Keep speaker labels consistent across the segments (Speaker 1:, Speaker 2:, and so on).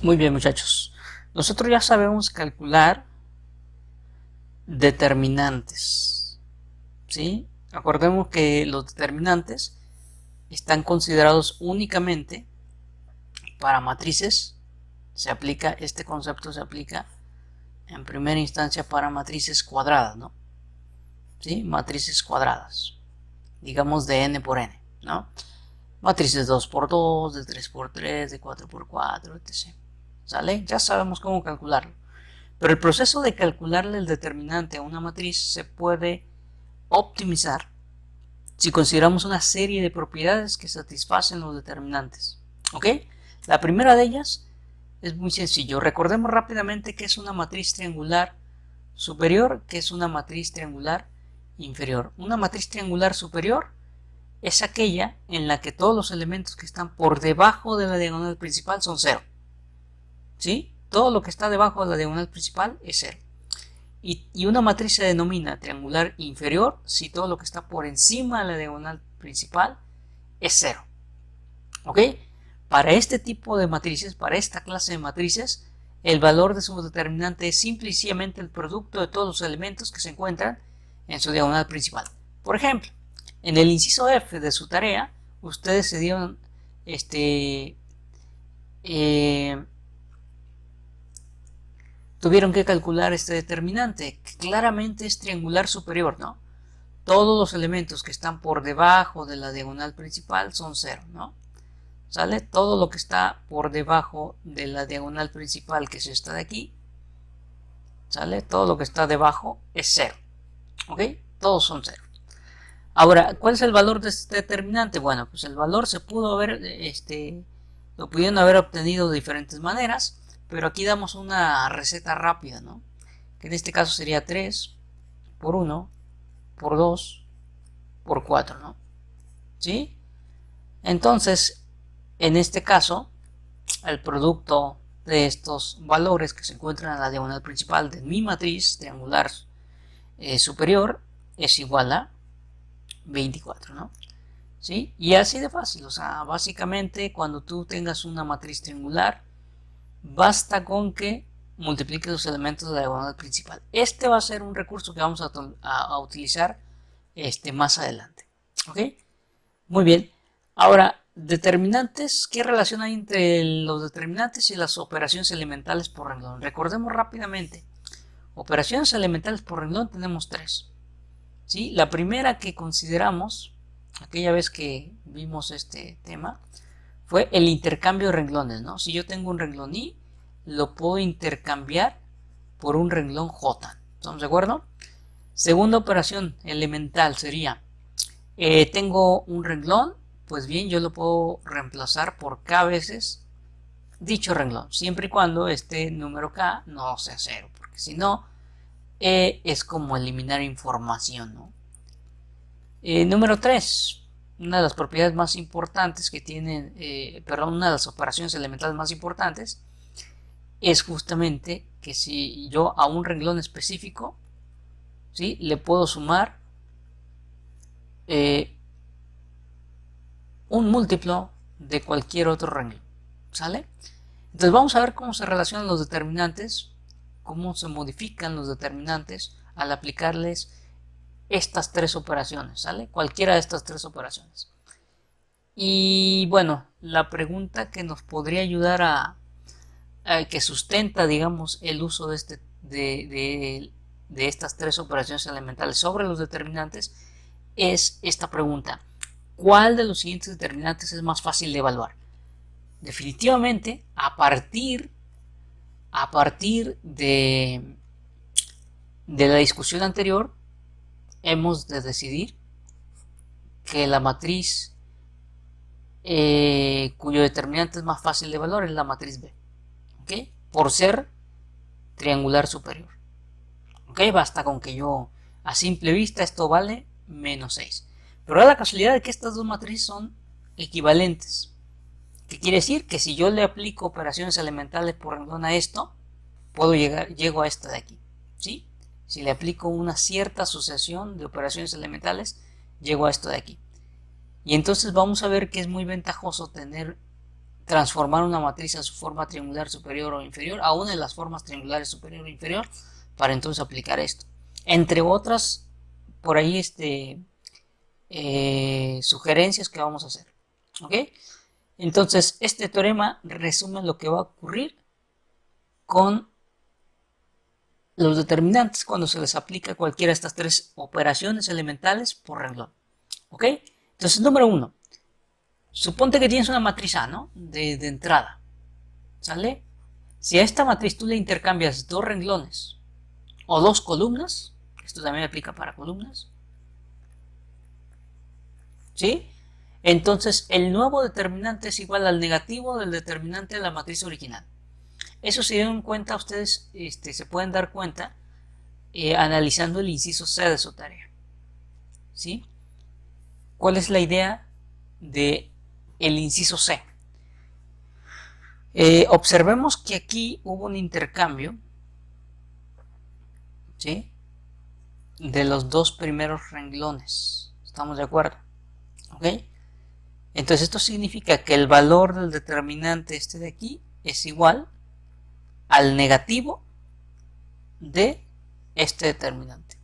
Speaker 1: Muy bien, muchachos. Nosotros ya sabemos calcular determinantes, ¿sí? Acordemos que los determinantes están considerados únicamente para matrices. Este concepto se aplica en primera instancia para matrices cuadradas, ¿no? ¿Sí? Matrices cuadradas, digamos de n por n, ¿no? Matrices 2 por 2, de 3 por 3, de 4 por 4, etc. ¿Sale? Ya sabemos cómo calcularlo. Pero el proceso de calcularle el determinante a una matriz se puede optimizar si consideramos una serie de propiedades que satisfacen los determinantes. ¿Ok? La primera de ellas es muy sencillo. Recordemos rápidamente que es una matriz triangular superior, que es una matriz triangular inferior. Una matriz triangular superior es aquella en la que todos los elementos que están por debajo de la diagonal principal son cero. ¿Sí? Todo lo que está debajo de la diagonal principal es cero. Y una matriz se denomina triangular inferior si todo lo que está por encima de la diagonal principal es cero. ¿Ok? Para este tipo de matrices, para esta clase de matrices, el valor de su determinante es simple y sencillamente el producto de todos los elementos que se encuentran en su diagonal principal. Por ejemplo, en el inciso F de su tarea, ustedes se dieron tuvieron que calcular este determinante, que claramente es triangular superior, ¿no? Todos los elementos que están por debajo de la diagonal principal son cero, ¿no? ¿Sale? Todo lo que está por debajo de la diagonal principal, que es esta de aquí, ¿sale? Todo lo que está debajo es cero, ¿ok? Todos son cero. Ahora, ¿cuál es el valor de este determinante? Bueno, pues el valor se pudo haber, lo pudieron haber obtenido de diferentes maneras, pero aquí damos una receta rápida, ¿no? Que en este caso sería 3 por 1 por 2 por 4, ¿no? ¿Sí? Entonces, en este caso, el producto de estos valores que se encuentran en la diagonal principal de mi matriz triangular superior es igual a 24, ¿no? ¿Sí? Y así de fácil, o sea, básicamente cuando tú tengas una matriz triangular, basta con que multipliques los elementos de la diagonal principal. Este va a ser un recurso que vamos a utilizar más adelante. ¿Ok? Muy bien. Ahora, determinantes, ¿qué relación hay entre los determinantes y las operaciones elementales por renglón? Recordemos rápidamente, operaciones elementales por renglón tenemos tres. ¿Sí? La primera que consideramos, aquella vez que vimos este tema, fue el intercambio de renglones, ¿no? Si yo tengo un renglón I, lo puedo intercambiar por un renglón J. ¿Estamos de acuerdo? Segunda operación elemental sería, tengo un renglón, pues bien, yo lo puedo reemplazar por K veces dicho renglón, siempre y cuando este número K no sea cero, porque si no, es como eliminar información, ¿no? Número 3. Una de las propiedades más importantes que tienen, una de las operaciones elementales más importantes es justamente que si yo a un renglón específico, ¿sí?, le puedo sumar un múltiplo de cualquier otro renglón, ¿sale? Entonces vamos a ver cómo se relacionan los determinantes, cómo se modifican los determinantes al aplicarles estas tres operaciones, ¿sale? Cualquiera de estas tres operaciones. Y bueno, la pregunta que nos podría ayudar que sustenta, digamos, el uso de estas tres operaciones elementales sobre los determinantes es esta pregunta: ¿cuál de los siguientes determinantes es más fácil de evaluar? Definitivamente, a partir de la discusión anterior, hemos de decidir que la matriz cuyo determinante es más fácil de evaluar es la matriz B, ¿ok? Por ser triangular superior, ¿ok? Basta con que yo, a simple vista, esto vale menos 6. Pero da la casualidad de que estas dos matrices son equivalentes. ¿Qué quiere decir? Que si yo le aplico operaciones elementales por renglón a esto, llego a esta de aquí, ¿sí? Si le aplico una cierta asociación de operaciones elementales, llego a esto de aquí. Y entonces vamos a ver que es muy ventajoso tener transformar una matriz a su forma triangular superior o inferior, a una de las formas triangulares superior o inferior, para entonces aplicar esto. Entre otras, por ahí sugerencias que vamos a hacer. ¿Ok? Entonces, este teorema resume lo que va a ocurrir con los determinantes cuando se les aplica cualquiera de estas tres operaciones elementales por renglón. ¿Ok? Entonces, número 1. Suponte que tienes una matriz A, ¿no? De entrada. ¿Sale? Si a esta matriz tú le intercambias dos renglones o dos columnas, esto también aplica para columnas, ¿sí? Entonces el nuevo determinante es igual al negativo del determinante de la matriz original. Eso se dieron cuenta ustedes, se pueden dar cuenta analizando el inciso C de su tarea, ¿sí? ¿Cuál es la idea de el inciso C? Observemos que aquí hubo un intercambio, ¿sí?, de los dos primeros renglones. ¿Estamos de acuerdo? ¿Ok? Entonces esto significa que el valor del determinante de aquí es igual al negativo de este determinante.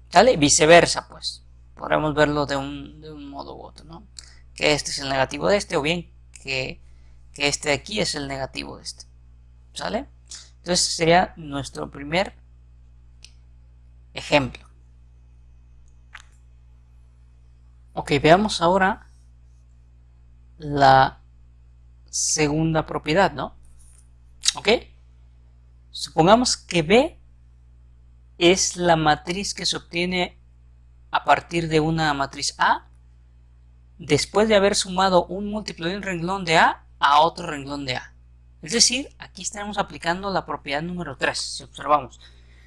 Speaker 1: ¿Sale? Viceversa, pues. Podremos verlo de un modo u otro, ¿no? Que este es el negativo de este, o bien que este de aquí es el negativo de este. ¿Sale? Entonces sería nuestro primer ejemplo. Ok, veamos ahora la segunda propiedad, ¿no? Ok. Supongamos que B es la matriz que se obtiene a partir de una matriz A después de haber sumado un múltiplo de un renglón de A a otro renglón de A. Es decir, aquí estaremos aplicando la propiedad número 3, si observamos.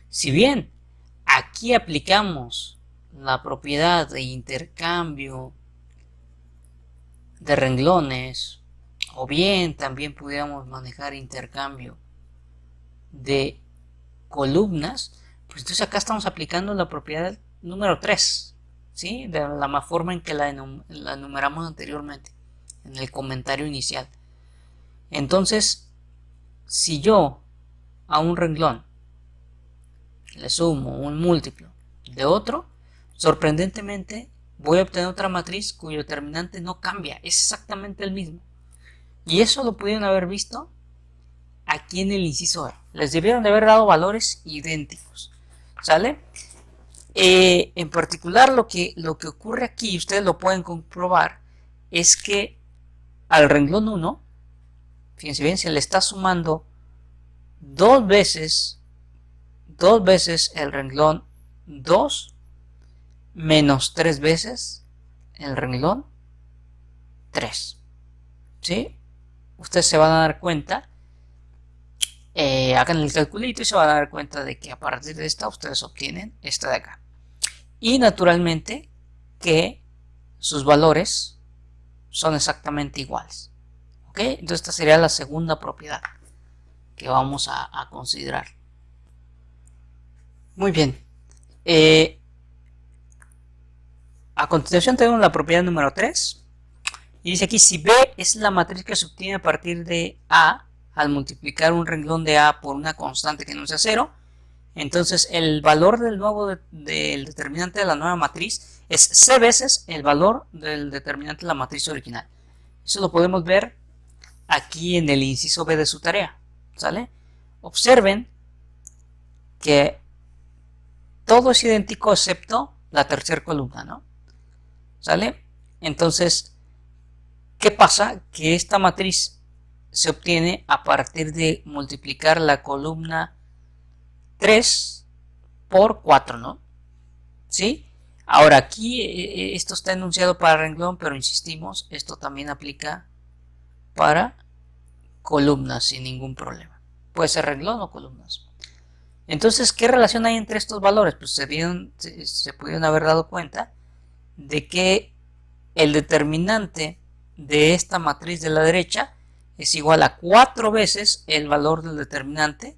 Speaker 1: Si bien aquí aplicamos la propiedad de intercambio de renglones, o bien también pudiéramos manejar intercambio de columnas, pues entonces acá estamos aplicando la propiedad número 3, ¿sí? De la forma en que la enumeramos anteriormente, en el comentario inicial. Entonces, si yo a un renglón le sumo un múltiplo de otro, sorprendentemente voy a obtener otra matriz cuyo determinante no cambia, es exactamente el mismo. Y eso lo pudieron haber visto aquí en el inciso E. Les debieron de haber dado valores idénticos. ¿Sale? En particular lo que ocurre aquí, ustedes lo pueden comprobar, es que al renglón 1, fíjense bien, se le está sumando dos veces el renglón 2 menos 3 veces el renglón 3. ¿Sí? Ustedes se van a dar cuenta, hagan el calculito y se van a dar cuenta de que a partir de esta ustedes obtienen esta de acá. Y naturalmente que sus valores son exactamente iguales. ¿Ok? Entonces esta sería la segunda propiedad que vamos a considerar. Muy bien. A continuación tenemos la propiedad número 3. Y dice aquí, si B es la matriz que se obtiene a partir de A al multiplicar un renglón de A por una constante que no sea 0, entonces el valor del determinante de la nueva matriz es C veces el valor del determinante de la matriz original. Eso lo podemos ver aquí en el inciso B de su tarea. ¿Sale? Observen que todo es idéntico excepto la tercera columna, ¿no? ¿Sale? Entonces, ¿qué pasa? Que esta matriz se obtiene a partir de multiplicar la columna 3 por 4, ¿no? ¿Sí? Ahora aquí esto está enunciado para renglón, pero insistimos, esto también aplica para columnas sin ningún problema. Puede ser renglón o columnas. Entonces, ¿qué relación hay entre estos valores? Pues se pudieron haber dado cuenta de que el determinante de esta matriz de la derecha es igual a 4 veces el valor del determinante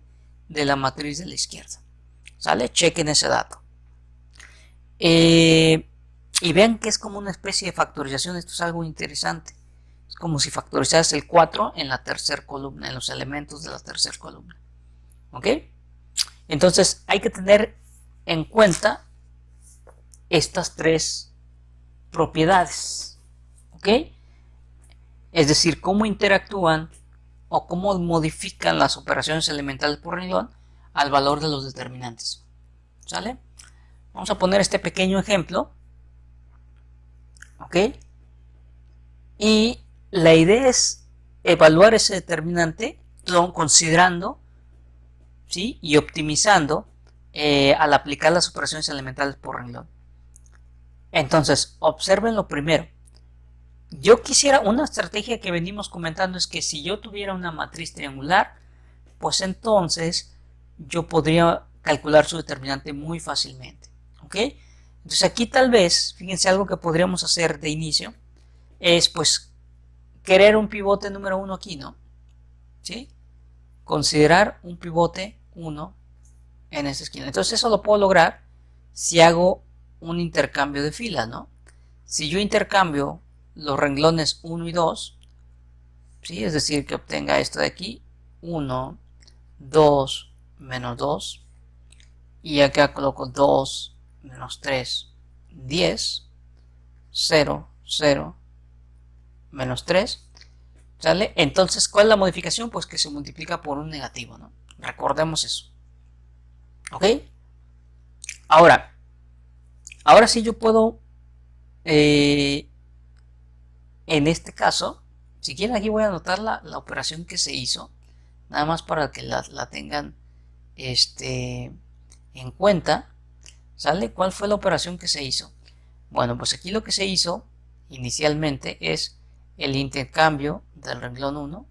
Speaker 1: de la matriz de la izquierda. ¿Sale? Chequen ese dato. Y vean que es como una especie de factorización. Esto es algo interesante. Es como si factorizaras el 4 en la tercera columna, en los elementos de la tercera columna. ¿Ok? Entonces hay que tener en cuenta estas tres propiedades. ¿Ok? Es decir, cómo interactúan o cómo modifican las operaciones elementales por renglón al valor de los determinantes. ¿Sale? Vamos a poner este pequeño ejemplo. ¿Ok? Y la idea es evaluar ese determinante considerando, ¿sí?, y optimizando al aplicar las operaciones elementales por renglón. Entonces, observen lo primero. Yo quisiera, una estrategia que venimos comentando es que si yo tuviera una matriz triangular, pues entonces yo podría calcular su determinante muy fácilmente. ¿Ok? Entonces aquí tal vez, fíjense, algo que podríamos hacer de inicio es pues querer un pivote número 1 aquí, ¿no? ¿Sí? Considerar un pivote 1 en esta esquina. Entonces eso lo puedo lograr si hago un intercambio de filas, ¿no? Si yo intercambio los renglones 1 y 2, ¿sí? Es decir, que obtenga esto de aquí, 1, 2, menos 2, y acá coloco 2, menos 3, 10, 0, 0, menos 3, ¿sale? Entonces, ¿cuál es la modificación? Pues que se multiplica por un negativo, ¿no? Recordemos eso. ¿Ok? Ahora sí yo puedo, en este caso, si quieren aquí voy a anotar la operación que se hizo, nada más para que la tengan en cuenta, ¿sale? ¿Cuál fue la operación que se hizo? Bueno, pues aquí lo que se hizo inicialmente es el intercambio del renglón 1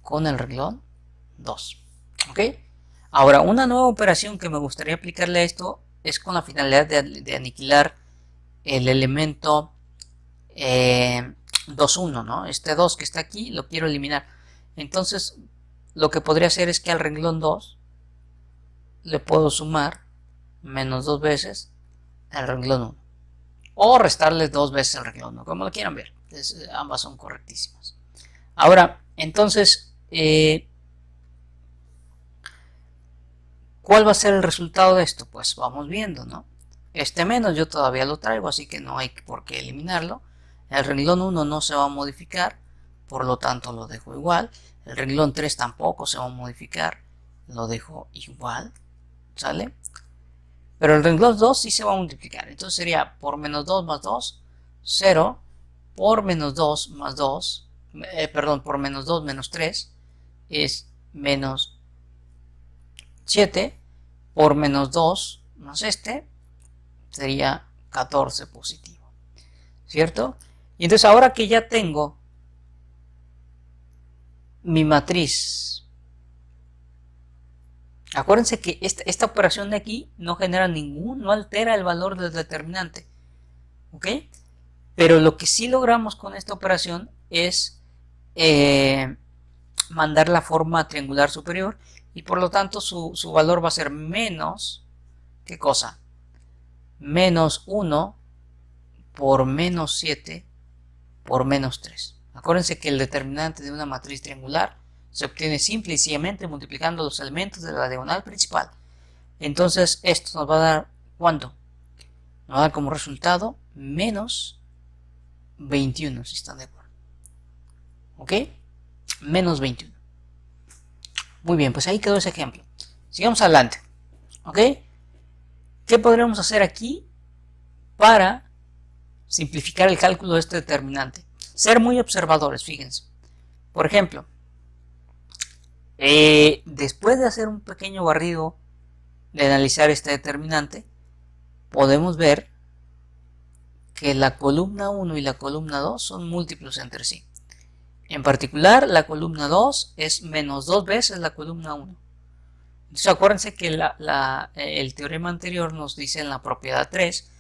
Speaker 1: con el renglón 2. ¿Ok? Ahora, una nueva operación que me gustaría aplicarle a esto es con la finalidad de aniquilar el elemento 2, 1, ¿no? Este 2 que está aquí lo quiero eliminar. Entonces, lo que podría hacer es que al renglón 2 le puedo sumar menos 2 veces el renglón 1. O restarle 2 veces el renglón 1, como lo quieran ver. Ambas son correctísimas. Ahora, entonces, ¿cuál va a ser el resultado de esto? Pues vamos viendo, ¿no? Este menos yo todavía lo traigo, así que no hay por qué eliminarlo. El renglón 1 no se va a modificar, por lo tanto lo dejo igual. El renglón 3 tampoco se va a modificar, lo dejo igual, ¿sale? Pero el renglón 2 sí se va a multiplicar, entonces sería por menos 2 más 2, 0, por menos 2 más 2, por menos 2 menos 3 es menos 7, por menos 2 más sería 14 positivo, ¿cierto? Y entonces ahora que ya tengo mi matriz, acuérdense que esta operación de aquí no genera no altera el valor del determinante, ¿ok? Pero lo que sí logramos con esta operación es mandar la forma triangular superior y por lo tanto su valor va a ser menos, ¿qué cosa? Menos 1 por menos 7 por menos 3. Acuérdense que el determinante de una matriz triangular se obtiene simple y sencillamente multiplicando los elementos de la diagonal principal. Entonces esto nos va a dar, ¿cuánto? Nos va a dar como resultado menos 21, si están de acuerdo. ¿Ok? Menos 21. Muy bien, pues ahí quedó ese ejemplo. Sigamos adelante. ¿Ok? ¿Qué podríamos hacer aquí para simplificar el cálculo de este determinante? Ser muy observadores, fíjense. Por ejemplo, después de hacer un pequeño barrido de analizar este determinante, podemos ver que la columna 1 y la columna 2 son múltiplos entre sí. En particular, la columna 2 es menos 2 veces la columna 1. Entonces acuérdense que el teorema anterior nos dice en la propiedad 3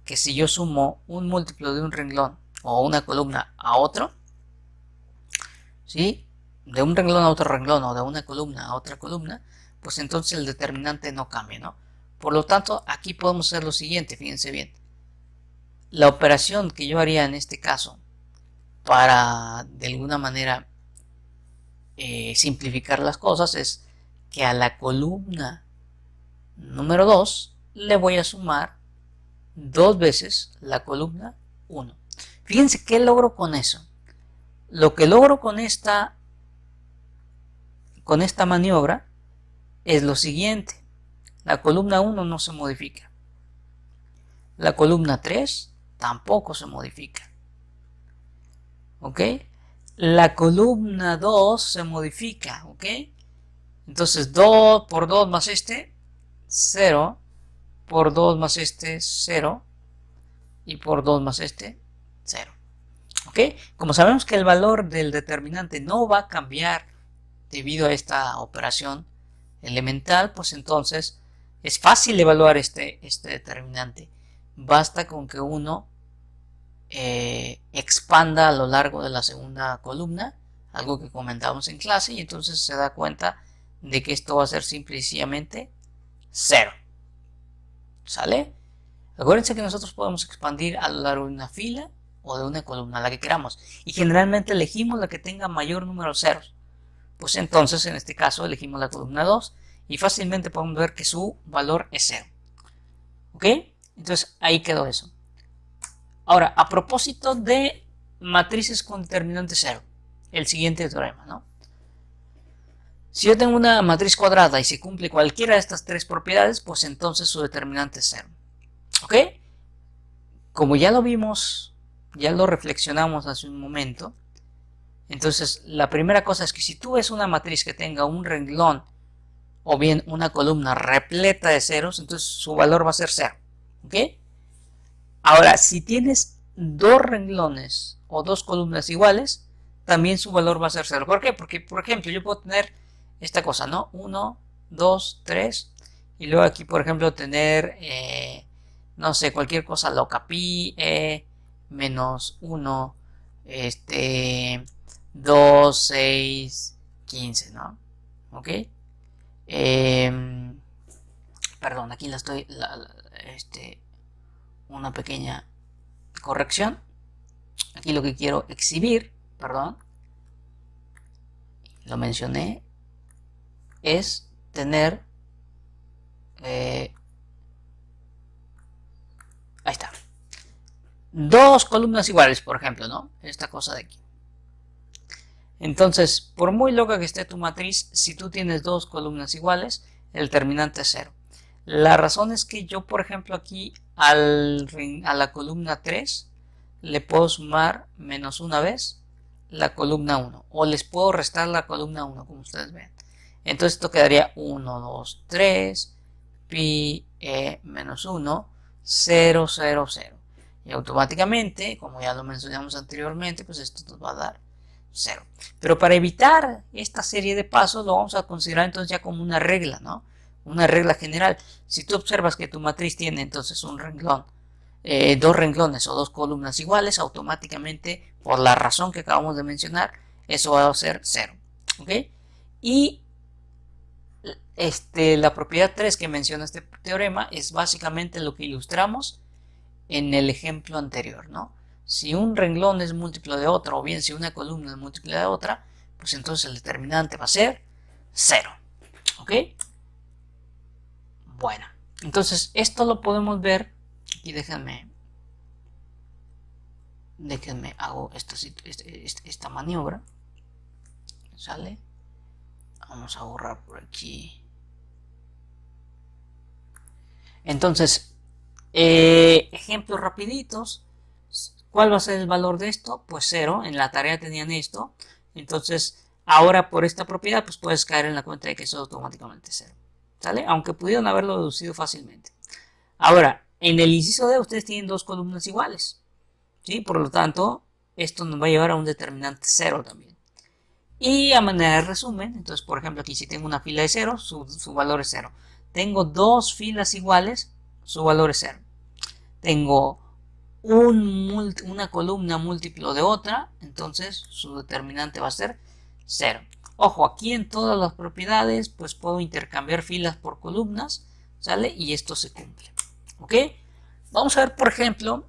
Speaker 1: que si yo sumo un múltiplo de un renglón o una columna a otro, ¿sí?, de un renglón a otro renglón o de una columna a otra columna, pues entonces el determinante no cambia, ¿no? Por lo tanto, aquí podemos hacer lo siguiente, fíjense bien. La operación que yo haría en este caso, para de alguna manera simplificar las cosas, es que a la columna número 2 le voy a sumar 2 veces la columna 1. Fíjense qué logro con eso. Lo que logro con esta maniobra es lo siguiente. La columna 1 no se modifica. La columna 3 tampoco se modifica. ¿Ok? La columna 2 se modifica. ¿Ok? Entonces 2 por 2 más 0. Por 2 más 0. Y por 2 más 0. ¿Ok? Como sabemos que el valor del determinante no va a cambiar debido a esta operación elemental, pues entonces es fácil evaluar este determinante. Basta con que uno expanda a lo largo de la segunda columna, algo que comentamos en clase, y entonces se da cuenta de que esto va a ser simple y sencillamente 0. ¿Sale? Acuérdense que nosotros podemos expandir a lo largo de una fila o de una columna, la que queramos, y generalmente elegimos la que tenga mayor número de ceros. Pues entonces en este caso elegimos la columna 2 y fácilmente podemos ver que su valor es 0. ¿Ok? Entonces ahí quedó eso. Ahora, a propósito de matrices con determinante 0, el siguiente teorema, ¿no? Si yo tengo una matriz cuadrada y se cumple cualquiera de estas tres propiedades, pues entonces su determinante es 0. ¿Ok? Como ya lo vimos, ya lo reflexionamos hace un momento, entonces la primera cosa es que si tú ves una matriz que tenga un renglón o bien una columna repleta de ceros, entonces su valor va a ser 0. ¿Ok? Ahora, si tienes dos renglones o dos columnas iguales, también su valor va a ser 0. ¿Por qué? Porque, por ejemplo, yo puedo tener esta cosa, ¿no? 1, 2, 3, y luego aquí, por ejemplo, tener, no sé, cualquier cosa loca, pi, menos 1, 2, 6, 15, ¿no? ¿Ok? Perdón, aquí una pequeña corrección. Aquí lo que quiero exhibir, perdón, lo mencioné, es tener, ahí está, dos columnas iguales, por ejemplo, ¿no? Esta cosa de aquí. Entonces, por muy loca que esté tu matriz, si tú tienes dos columnas iguales, el determinante es 0. La razón es que yo, por ejemplo, aquí a la columna 3 le puedo sumar menos una vez la columna 1, o les puedo restar la columna 1, como ustedes ven. Entonces esto quedaría 1, 2, 3, pi menos 1, 0, 0, 0. Y automáticamente, como ya lo mencionamos anteriormente, pues esto nos va a dar 0. Pero para evitar esta serie de pasos lo vamos a considerar entonces ya como una regla, ¿no? Una regla general. Si tú observas que tu matriz tiene entonces un renglón, dos renglones o dos columnas iguales, automáticamente, por la razón que acabamos de mencionar, eso va a ser 0. ¿Ok? Y la propiedad 3 que menciona este teorema es básicamente lo que ilustramos en el ejemplo anterior, ¿no? Si un renglón es múltiplo de otro, o bien si una columna es múltiplo de otra, pues entonces el determinante va a ser 0. ¿Ok? Bueno, entonces esto lo podemos ver. Aquí déjenme hago esta maniobra. ¿Sale? Vamos a borrar por aquí. Entonces, ejemplos rapiditos. ¿Cuál va a ser el valor de esto? Pues 0. En la tarea tenían esto. Entonces, ahora por esta propiedad, pues puedes caer en la cuenta de que eso es automáticamente 0. ¿Sale? Aunque pudieron haberlo deducido fácilmente. Ahora, en el inciso D ustedes tienen dos columnas iguales. ¿Sí? Por lo tanto, esto nos va a llevar a un determinante 0 también. Y a manera de resumen, entonces por ejemplo aquí si tengo una fila de 0, su valor es 0. Tengo dos filas iguales, su valor es 0. Tengo una columna múltiplo de otra, entonces su determinante va a ser 0. Ojo, aquí en todas las propiedades pues puedo intercambiar filas por columnas, ¿sale? Y esto se cumple. ¿Ok? Vamos a ver por ejemplo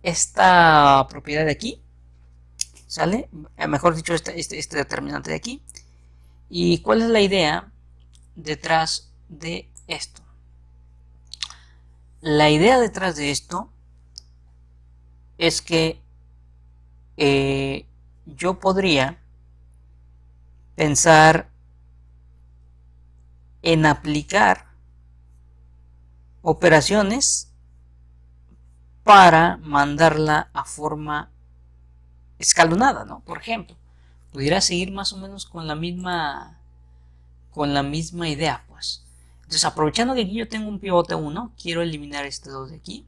Speaker 1: esta propiedad de aquí. ¿Sale? Mejor dicho, este determinante de aquí. ¿Y cuál es la idea detrás de esto? La idea detrás de esto es que yo podría pensar en aplicar operaciones para mandarla a forma escalonada, ¿no? Por ejemplo, pudiera seguir más o menos con la misma idea, pues. Entonces, aprovechando que aquí yo tengo un pivote 1, quiero eliminar este 2 de aquí,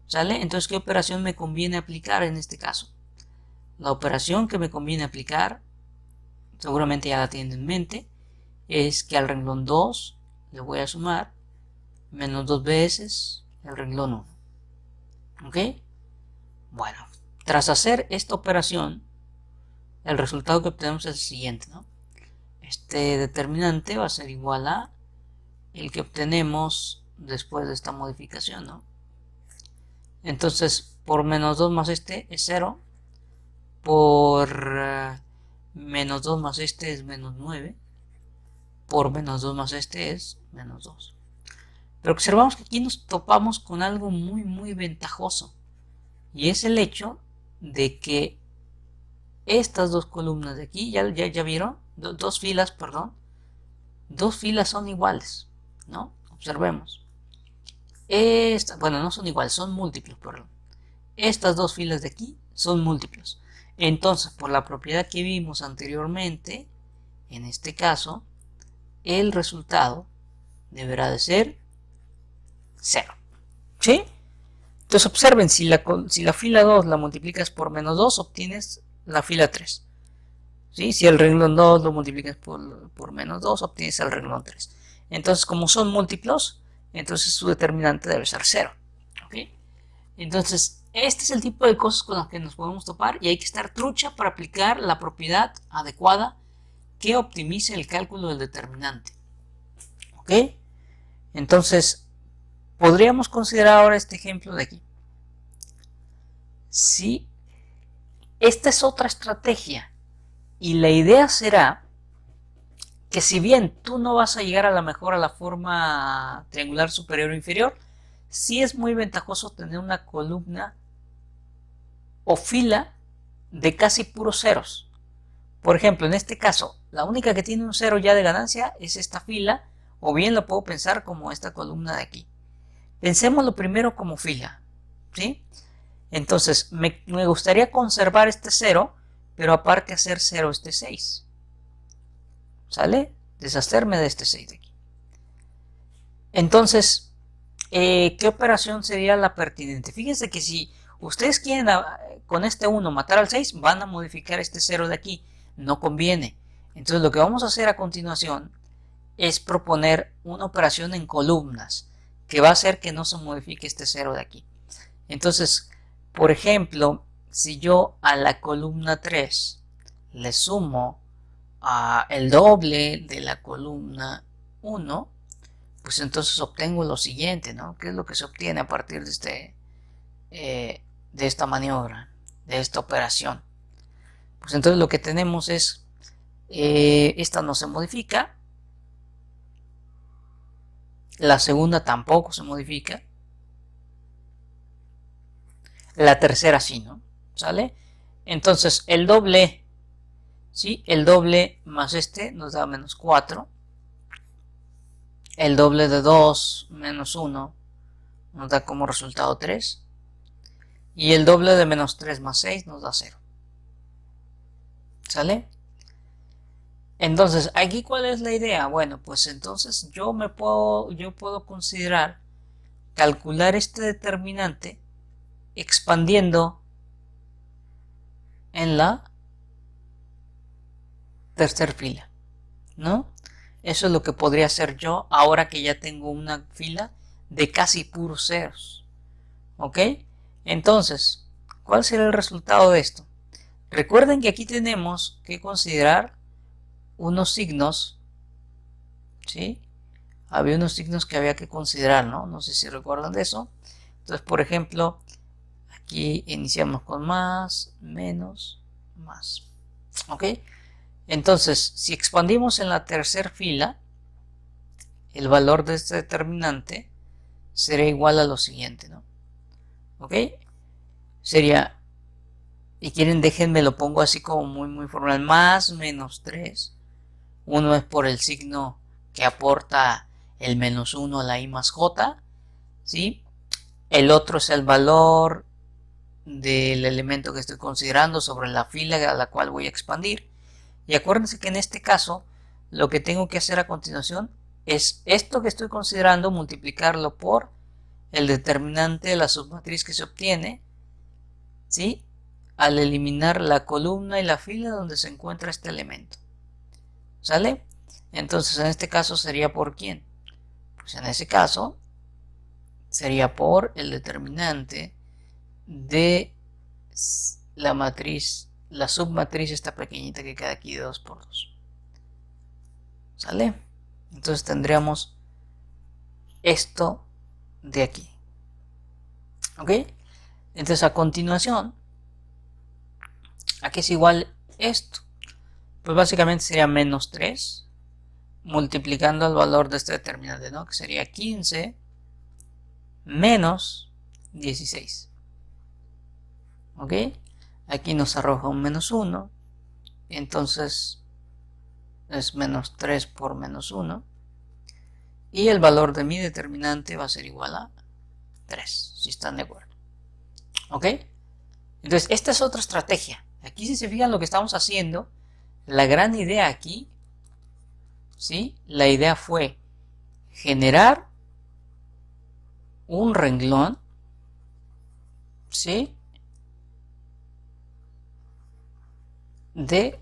Speaker 1: ¿sale? Entonces, ¿qué operación me conviene aplicar en este caso? La operación que me conviene aplicar, seguramente ya la tienen en mente, es que al renglón 2 le voy a sumar menos 2 veces el renglón 1. ¿Ok? Bueno, tras hacer esta operación, el resultado que obtenemos es el siguiente, ¿no? Este determinante va a ser igual a el que obtenemos después de esta modificación, ¿no? Entonces, por menos 2 más este es 0. Por menos 2 más este es menos 9. Por menos 2 más este es menos 2. Pero observamos que aquí nos topamos con algo muy ventajoso. Y es el hecho de que estas dos columnas de aquí, ya vieron, dos filas, perdón, dos filas son iguales, ¿no? Observemos. Bueno, no son iguales, son múltiplos, perdón. Estas dos filas de aquí son múltiplos. Entonces, por la propiedad que vimos anteriormente, en este caso, el resultado deberá de ser 0. ¿Sí? Entonces observen, si la fila 2 la multiplicas por menos 2, obtienes la fila 3. ¿Sí? Si el renglón 2 lo multiplicas por menos 2, obtienes el renglón 3. Entonces, como son múltiplos, entonces su determinante debe ser 0. ¿Okay? Entonces, este es el tipo de cosas con las que nos podemos topar y hay que estar trucha para aplicar la propiedad adecuada que optimice el cálculo del determinante. ¿Ok? Entonces, podríamos considerar ahora este ejemplo de aquí. Si esta es otra estrategia y la idea será que si bien tú no vas a llegar a la mejor a la forma triangular superior o inferior, sí es muy ventajoso tener una columna o fila de casi puros ceros. Por ejemplo, en este caso, la única que tiene un 0 ya de ganancia es esta fila, o bien lo puedo pensar como esta columna de aquí. Pensémoslo primero como fila, ¿sí? Entonces, me gustaría conservar este 0, pero aparte hacer 0 este 6. ¿Sale? Deshacerme de este 6 de aquí. Entonces, ¿qué operación sería la pertinente? Fíjense que si ustedes quieren con este 1 matar al 6, van a modificar este 0 de aquí. No conviene. Entonces, lo que vamos a hacer a continuación es proponer una operación en columnas que va a hacer que no se modifique este 0 de aquí. Entonces, por ejemplo, si yo a la columna 3 le sumo el doble de la columna 1, pues entonces obtengo lo siguiente, ¿no? ¿Qué es lo que se obtiene a partir de esta maniobra, de esta operación? Pues entonces lo que tenemos es, esta no se modifica, la segunda tampoco se modifica, la tercera sí, ¿no? ¿Sale? Entonces el doble, ¿sí? El doble más este nos da menos 4. El doble de 2 menos 1 nos da como resultado 3. Y el doble de menos 3 más 6 nos da 0. ¿Sale? Entonces, ¿aquí cuál es la idea? Bueno, pues entonces yo puedo considerar calcular este determinante expandiendo en la tercera fila, ¿no? Eso es lo que podría hacer yo ahora que ya tengo una fila de casi puros ceros. ¿Ok? Entonces, ¿cuál será el resultado de esto? Recuerden que aquí tenemos que considerar unos signos, ¿sí? Había unos signos que había que considerar, ¿no? No sé si recuerdan de eso. Entonces, por ejemplo, aquí iniciamos con más, menos, más. ¿Ok? Entonces, si expandimos en la tercera fila, el valor de este determinante será igual a lo siguiente, ¿no? ¿Ok? Sería, y quieren, déjenme lo pongo así como muy formal, más menos 3. Uno es por el signo que aporta el menos 1 a la i más j, ¿sí? El otro es el valor del elemento que estoy considerando sobre la fila a la cual voy a expandir. Y acuérdense que en este caso lo que tengo que hacer a continuación es esto que estoy considerando multiplicarlo por el determinante de la submatriz que se obtiene, ¿sí? Al eliminar la columna y la fila donde se encuentra este elemento. ¿Sale? Entonces en este caso sería por quién. Pues en ese caso sería por el determinante de la matriz, la submatriz esta pequeñita que queda aquí de 2 por 2. ¿Sale? Entonces tendríamos esto de aquí. ¿Ok? Entonces a continuación, ¿a qué es igual esto? Pues básicamente sería menos 3 multiplicando el valor de este determinante, ¿no? Que sería 15 menos 16. ¿Ok? Aquí nos arroja un menos 1. Entonces es menos 3 por menos 1. Y el valor de mi determinante va a ser igual a 3, si están de acuerdo. ¿Ok? Entonces, esta es otra estrategia. Aquí, si se fijan lo que estamos haciendo, la gran idea aquí, ¿sí? La idea fue generar un renglón, ¿sí? De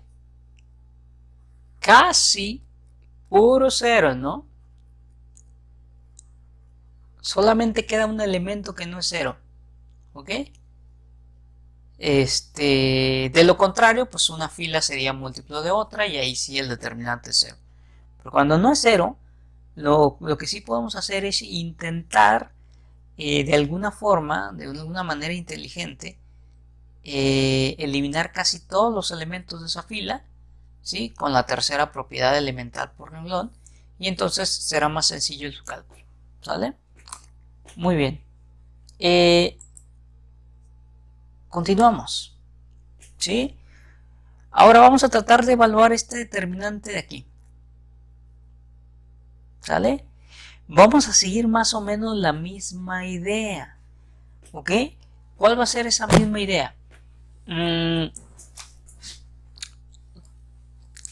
Speaker 1: casi puro cero, ¿no? Solamente queda un elemento que no es cero, ¿ok? De lo contrario, pues una fila sería múltiplo de otra y ahí sí el determinante es cero. Pero cuando no es cero, lo que sí podemos hacer es intentar de alguna forma, de alguna manera inteligente, eliminar casi todos los elementos de esa fila, ¿sí? Con la tercera propiedad elemental por renglón, y entonces será más sencillo su cálculo. ¿Sale? Muy bien. Continuamos. ¿Sí? Ahora vamos a tratar de evaluar este determinante de aquí. ¿Sale? Vamos a seguir más o menos la misma idea. ¿Ok? ¿Cuál va a ser esa misma idea?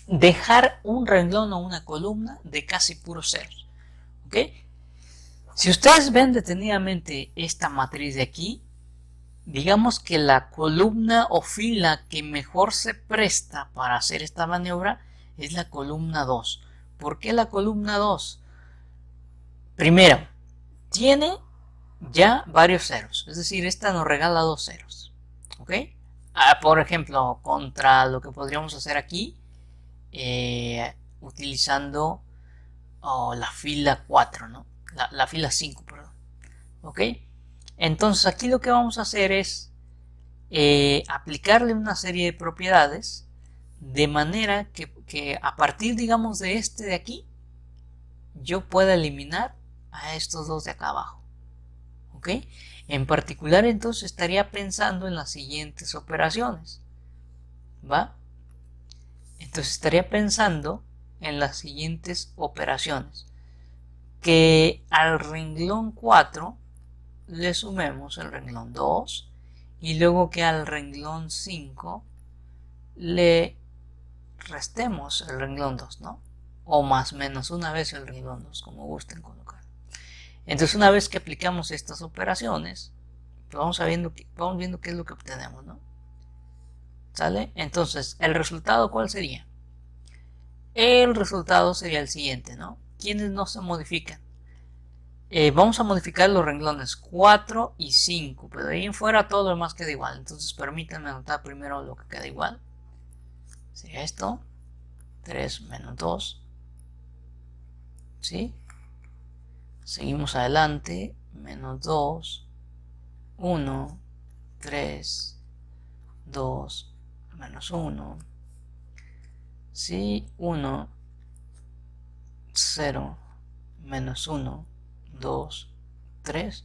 Speaker 1: Dejar un renglón o una columna de casi puros ceros. ¿Ok? Si ustedes ven detenidamente esta matriz de aquí, digamos que la columna o fila que mejor se presta para hacer esta maniobra es la columna 2. ¿Por qué la columna 2? Primero, tiene ya varios ceros, es decir, esta nos regala 2 ceros. ¿Ok? Por ejemplo, contra lo que podríamos hacer aquí, utilizando la fila 4, ¿no? La fila 5, perdón. ¿Ok? Entonces aquí lo que vamos a hacer es aplicarle una serie de propiedades de manera que a partir, digamos, de este de aquí, yo pueda eliminar a estos dos de acá abajo. ¿Ok? En particular, entonces estaría pensando en las siguientes operaciones. ¿Va? Entonces estaría pensando en las siguientes operaciones. Que al renglón 4 le sumemos el renglón 2 y luego que al renglón 5 le restemos el renglón 2, ¿no? O más o menos una vez el renglón 2, como gusten colocar. Entonces una vez que aplicamos estas operaciones, pues vamos viendo qué es lo que obtenemos, ¿no? ¿Sale? Entonces, ¿el resultado cuál sería? El resultado sería el siguiente, ¿no? ¿Quiénes no se modifican? Vamos a modificar los renglones 4 y 5, pero de ahí en fuera todo lo demás queda igual. Entonces permítanme anotar primero lo que queda igual. Sería esto, 3 menos 2. ¿Sí? Seguimos adelante, menos 2, 1, 3, 2, menos 1, si 1, 0, menos 1, 2, 3.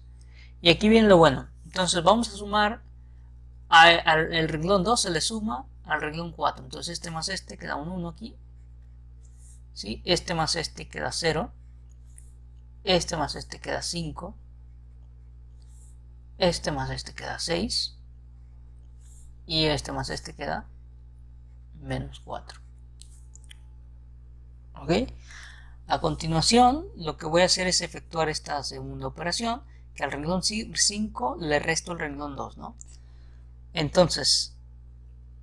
Speaker 1: Y aquí viene lo bueno. Entonces vamos a sumar al renglón 2, se le suma al renglón 4. Entonces este más este queda un 1 aquí. ¿Sí? Este más este queda 0. Este más este queda 5. Este más este queda 6. Y este más este queda menos 4. ¿Ok? A continuación, lo que voy a hacer es efectuar esta segunda operación, que al renglón 5 le resto el renglón 2, ¿no? Entonces,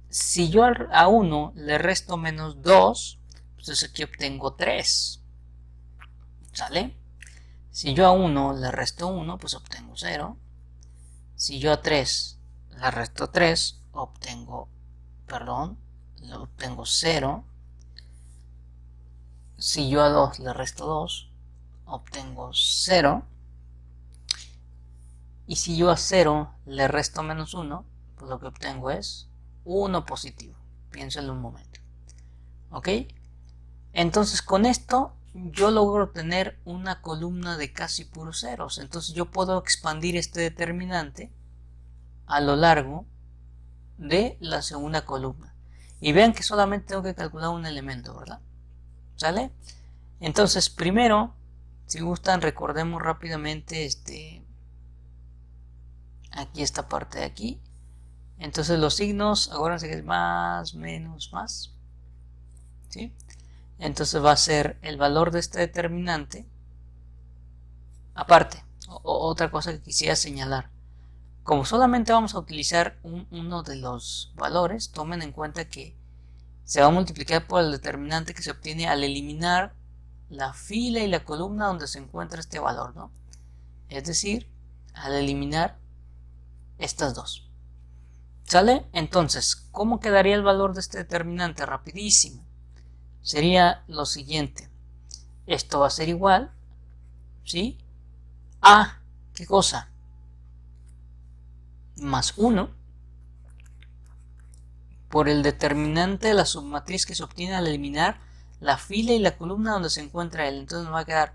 Speaker 1: si yo a 1 le resto menos 2, pues aquí obtengo 3. ¿Sale? Si yo a 1 le resto 1, pues obtengo 0. Si yo a 3 le resto 3, obtengo 0. Si yo a 2 le resto 2, obtengo 0. Y si yo a 0 le resto menos 1, pues lo que obtengo es 1 positivo. Piénsenlo un momento. ¿Ok? Entonces con esto yo logro tener una columna de casi puros ceros. Entonces yo puedo expandir este determinante a lo largo de la segunda columna. Y vean que solamente tengo que calcular un elemento, ¿verdad? ¿Sale? Entonces primero, si gustan, recordemos rápidamente aquí esta parte de aquí. Entonces los signos, acuérdense que es más, menos, más. ¿Sí? Entonces va a ser el valor de este determinante. Aparte, otra cosa que quisiera señalar. Como solamente vamos a utilizar uno de los valores, tomen en cuenta que se va a multiplicar por el determinante que se obtiene al eliminar la fila y la columna donde se encuentra este valor, ¿no? Es decir, al eliminar estas dos. ¿Sale? Entonces, ¿cómo quedaría el valor de este determinante? Rapidísimo. Sería lo siguiente. Esto va a ser igual, ¿sí? A, ¿qué cosa? Más 1 por el determinante de la submatriz que se obtiene al eliminar la fila y la columna donde se encuentra él. Entonces nos va a quedar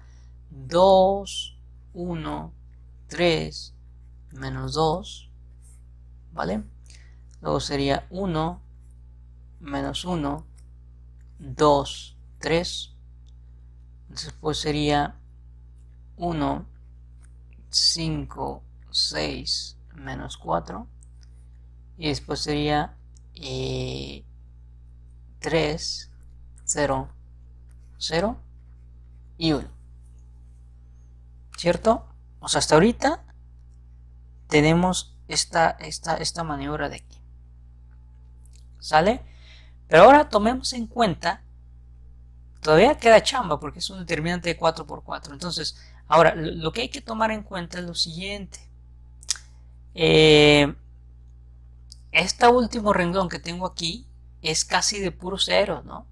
Speaker 1: 2, 1, 3, menos 2, ¿vale? Luego sería 1, menos 1, 2, 3. Después sería 1, 5, 6, menos 4. Y después sería 3, 0, 0 y 1. ¿Cierto? O sea, hasta ahorita tenemos esta maniobra de aquí. ¿Sale? Pero ahora tomemos en cuenta, todavía queda chamba porque es un determinante de 4 por 4. Entonces, ahora lo que hay que tomar en cuenta es lo siguiente. Este último renglón que tengo aquí es casi de puro cero, ¿no?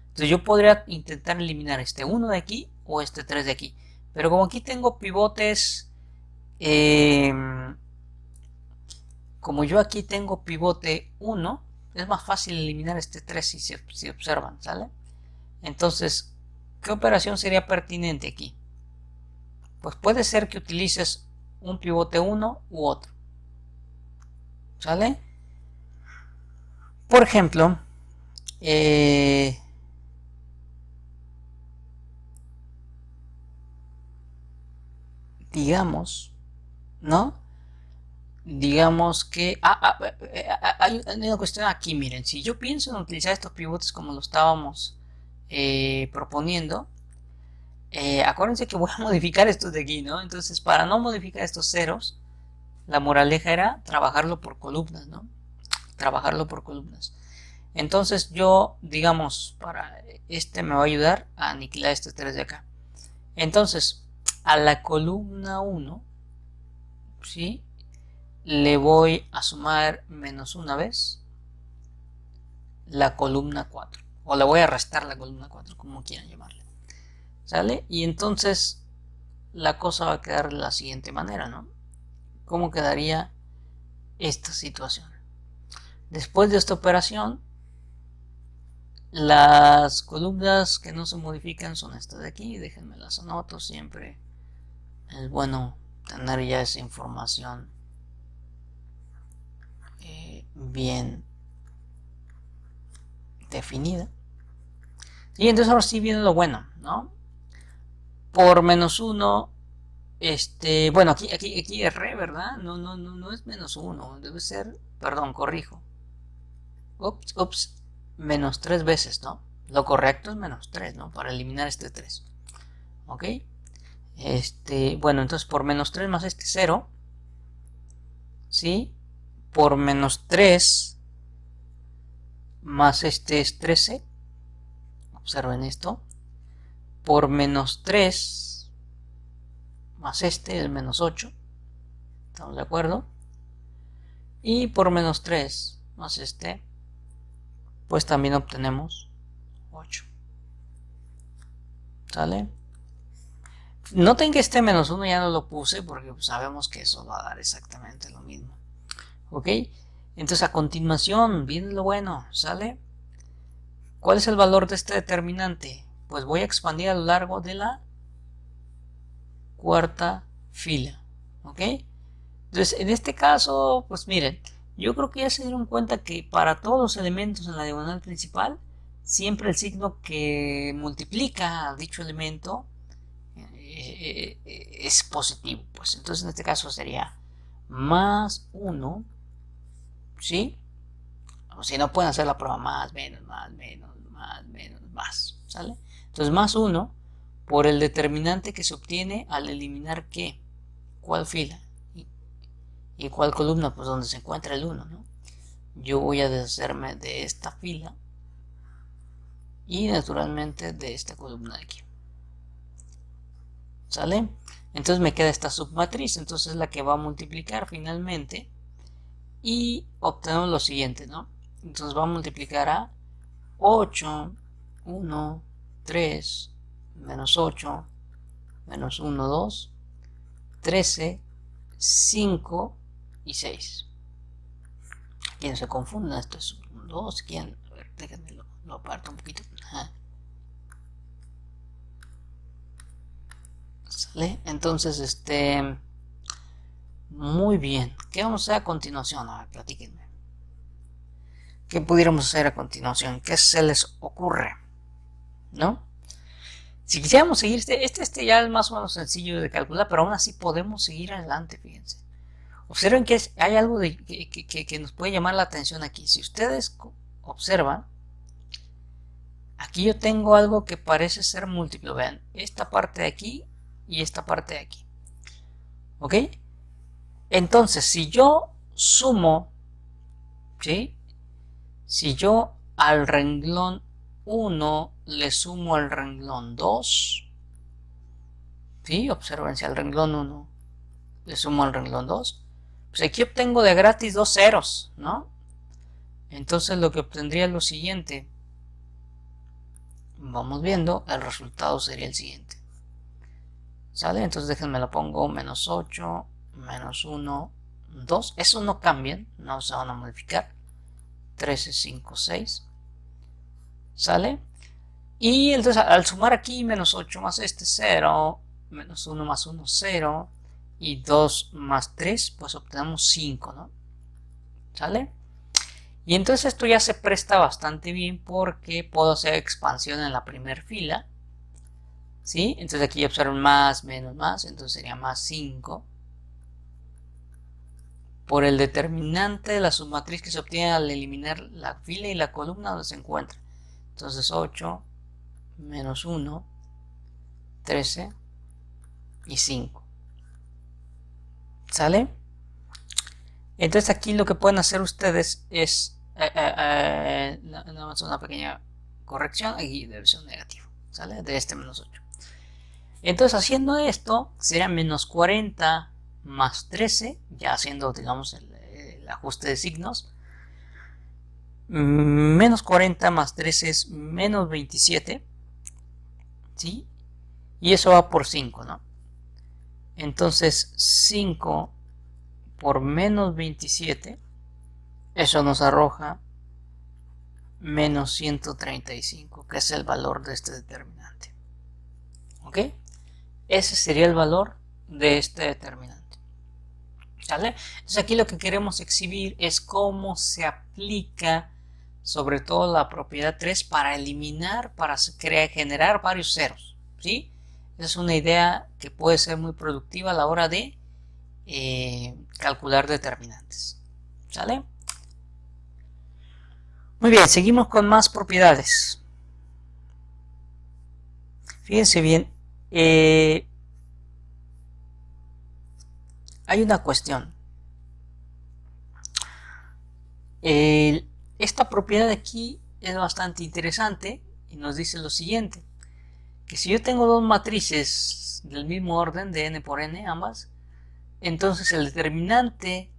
Speaker 1: Entonces yo podría intentar eliminar este 1 de aquí o este 3 de aquí. Pero como aquí tengo pivotes, como yo aquí tengo pivote 1, es más fácil eliminar este 3 si observan, ¿sale? Entonces, ¿qué operación sería pertinente aquí? Pues puede ser que utilices un pivote 1 u otro, ¿sale? Por ejemplo, digamos, ¿no? Digamos que hay una cuestión aquí, miren, si yo pienso en utilizar estos pivotes como lo estábamos proponiendo, acuérdense que voy a modificar estos de aquí, ¿no? Entonces, para no modificar estos ceros, la moraleja era trabajarlo por columnas, ¿no? Trabajarlo por columnas. Entonces yo, digamos, para me va a ayudar a aniquilar este 3 de acá. Entonces, a la columna 1, ¿sí? Le voy a sumar menos una vez la columna 4. O le voy a restar la columna 4, como quieran llamarle. ¿Sale? Y entonces la cosa va a quedar de la siguiente manera, ¿no? ¿Cómo quedaría esta situación? Después de esta operación, las columnas que no se modifican son estas de aquí. Déjenme las anoto. Siempre es bueno tener ya esa información bien definida. Y entonces ahora sí viene lo bueno, ¿no? Por menos 1, bueno, aquí erré, ¿verdad? No es menos 1, debe ser, perdón, corrijo. Ups, menos 3 veces, ¿no? Lo correcto es menos 3, ¿no? Para eliminar este 3. ¿Ok? Bueno, entonces por menos 3 más este 0, ¿sí? Por menos 3 más este es 13. Observen esto. Por menos 3 más este es menos 8. ¿Estamos de acuerdo? Y por menos 3 más este, pues también obtenemos 8. ¿Sale? Noten que este menos 1 ya no lo puse porque sabemos que eso va a dar exactamente lo mismo. ¿Ok? Entonces a continuación viene lo bueno, ¿sale? ¿Cuál es el valor de este determinante? Pues voy a expandir a lo largo de la cuarta fila. ¿Ok? Entonces en este caso, pues miren, yo creo que ya se dieron cuenta que para todos los elementos en la diagonal principal, siempre el signo que multiplica a dicho elemento es positivo. Pues entonces en este caso sería más 1, ¿sí? O si no, pueden hacer la prueba más, menos, más, menos, más, menos, más, ¿sale? Entonces más 1 por el determinante que se obtiene al eliminar ¿qué? ¿Cuál fila? ¿Y cuál columna? Pues donde se encuentra el 1, ¿no? Yo voy a deshacerme de esta fila y naturalmente de esta columna de aquí. ¿Sale? Entonces me queda esta submatriz, entonces es la que va a multiplicar finalmente y obtenemos lo siguiente, ¿no? Entonces va a multiplicar a 8, 1, 3, menos 8, menos 1, 2, 13, 5 y 6. Aquí no se confundan, esto es 1, 2, ¿quién? A ver, déjenme lo aparto un poquito. Ajá. ¿Sale? Entonces, muy bien. ¿Qué vamos a hacer a continuación? A ver, platíquenme. ¿Qué pudiéramos hacer a continuación? ¿Qué se les ocurre? ¿No? Si quisiéramos seguir, este ya es más o menos sencillo de calcular, pero aún así podemos seguir adelante, fíjense. Observen que hay algo que nos puede llamar la atención aquí. Si ustedes observan, aquí yo tengo algo que parece ser múltiplo. Vean, esta parte de aquí y esta parte de aquí. ¿Ok? Entonces, si yo sumo, ¿sí? Si yo al renglón 1 le sumo al renglón 2, ¿sí? Observen, si al renglón 1 le sumo al renglón 2, pues aquí obtengo de gratis 2 ceros, ¿no? Entonces lo que obtendría es lo siguiente. Vamos viendo, el resultado sería el siguiente. ¿Sale? Entonces déjenme lo pongo, menos 8, menos 1, 2. Eso no cambian, no se van a modificar. 13, 5, 6. ¿Sale? Y entonces al sumar aquí menos 8 más este 0, menos 1 más 1, 0, y 2 más 3, pues obtenemos 5, ¿no? ¿Sale? Y entonces esto ya se presta bastante bien porque puedo hacer expansión en la primera fila, ¿sí? Entonces aquí observen más, menos, más, entonces sería más 5 por el determinante de la submatriz que se obtiene al eliminar la fila y la columna donde se encuentra. Entonces 8 menos 1, 13 y 5. ¿Sale? Entonces aquí lo que pueden hacer ustedes es nada más una pequeña corrección, aquí debe ser negativo, ¿sale? De este menos 8. Entonces haciendo esto sería menos 40 más 13, ya haciendo digamos el ajuste de signos. Menos 40 más 13 es menos 27, ¿sí? Y eso va por 5, ¿no? Entonces 5 por menos 27 Eso nos arroja menos 135, que es el valor de este determinante. ¿Ok? Ese sería el valor de este determinante. ¿Vale? Entonces aquí lo que queremos exhibir es cómo se aplica sobre todo la propiedad 3 para eliminar, para generar varios ceros. ¿Sí? Esa es una idea que puede ser muy productiva a la hora de calcular determinantes. ¿Sale? Muy bien, seguimos con más propiedades. Fíjense bien, hay una cuestión. Esta propiedad de aquí es bastante interesante y nos dice lo siguiente, que si yo tengo dos matrices del mismo orden, de n por n ambas, entonces el determinante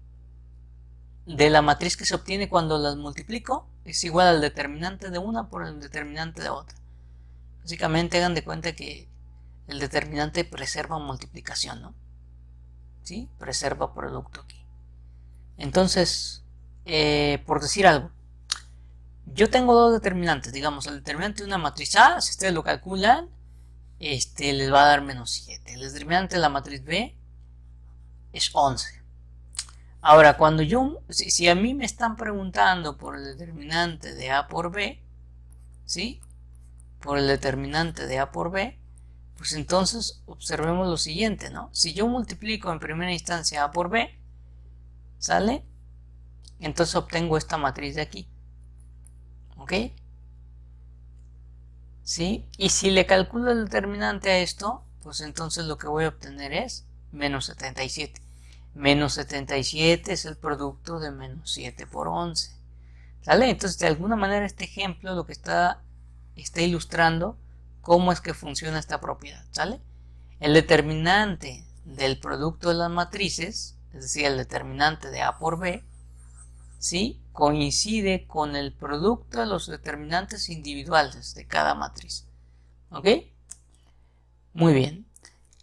Speaker 1: de la matriz que se obtiene cuando las multiplico es igual al determinante de una por el determinante de otra. Básicamente hagan de cuenta que el determinante preserva multiplicación, ¿no? ¿Sí? Preserva producto aquí. Entonces, por decir algo, yo tengo dos determinantes, digamos, el determinante de una matriz A, si ustedes lo calculan, les va a dar menos 7. El determinante de la matriz B es 11. Ahora, cuando si a mí me están preguntando por el determinante de A por B, ¿sí? Por el determinante de A por B, pues entonces observemos lo siguiente, ¿no? Si yo multiplico en primera instancia A por B, ¿sale? Entonces obtengo esta matriz de aquí. ¿Ok? ¿Sí? Y si le calculo el determinante a esto, pues entonces lo que voy a obtener es menos 77. Menos 77 es el producto de menos 7 por 11. ¿Sale? Entonces, de alguna manera este ejemplo lo que está ilustrando cómo es que funciona esta propiedad. ¿Sale? El determinante del producto de las matrices, es decir, el determinante de A por B, ¿sí? Coincide con el producto de los determinantes individuales de cada matriz. ¿Ok? Muy bien.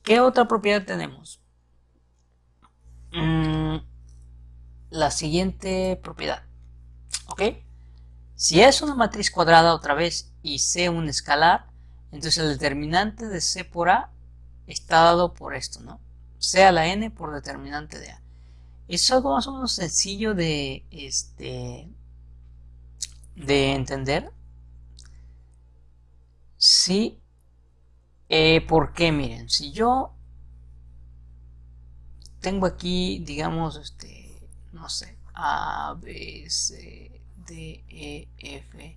Speaker 1: ¿Qué otra propiedad tenemos? La siguiente propiedad. ¿Ok? Si es una matriz cuadrada otra vez y C un escalar, entonces el determinante de C por A está dado por esto, ¿no? C a la n por determinante de A. Es algo más o menos sencillo de entender. Sí. ¿Por qué? Miren, si yo tengo aquí, digamos, no sé, A, B, C, D, E, F,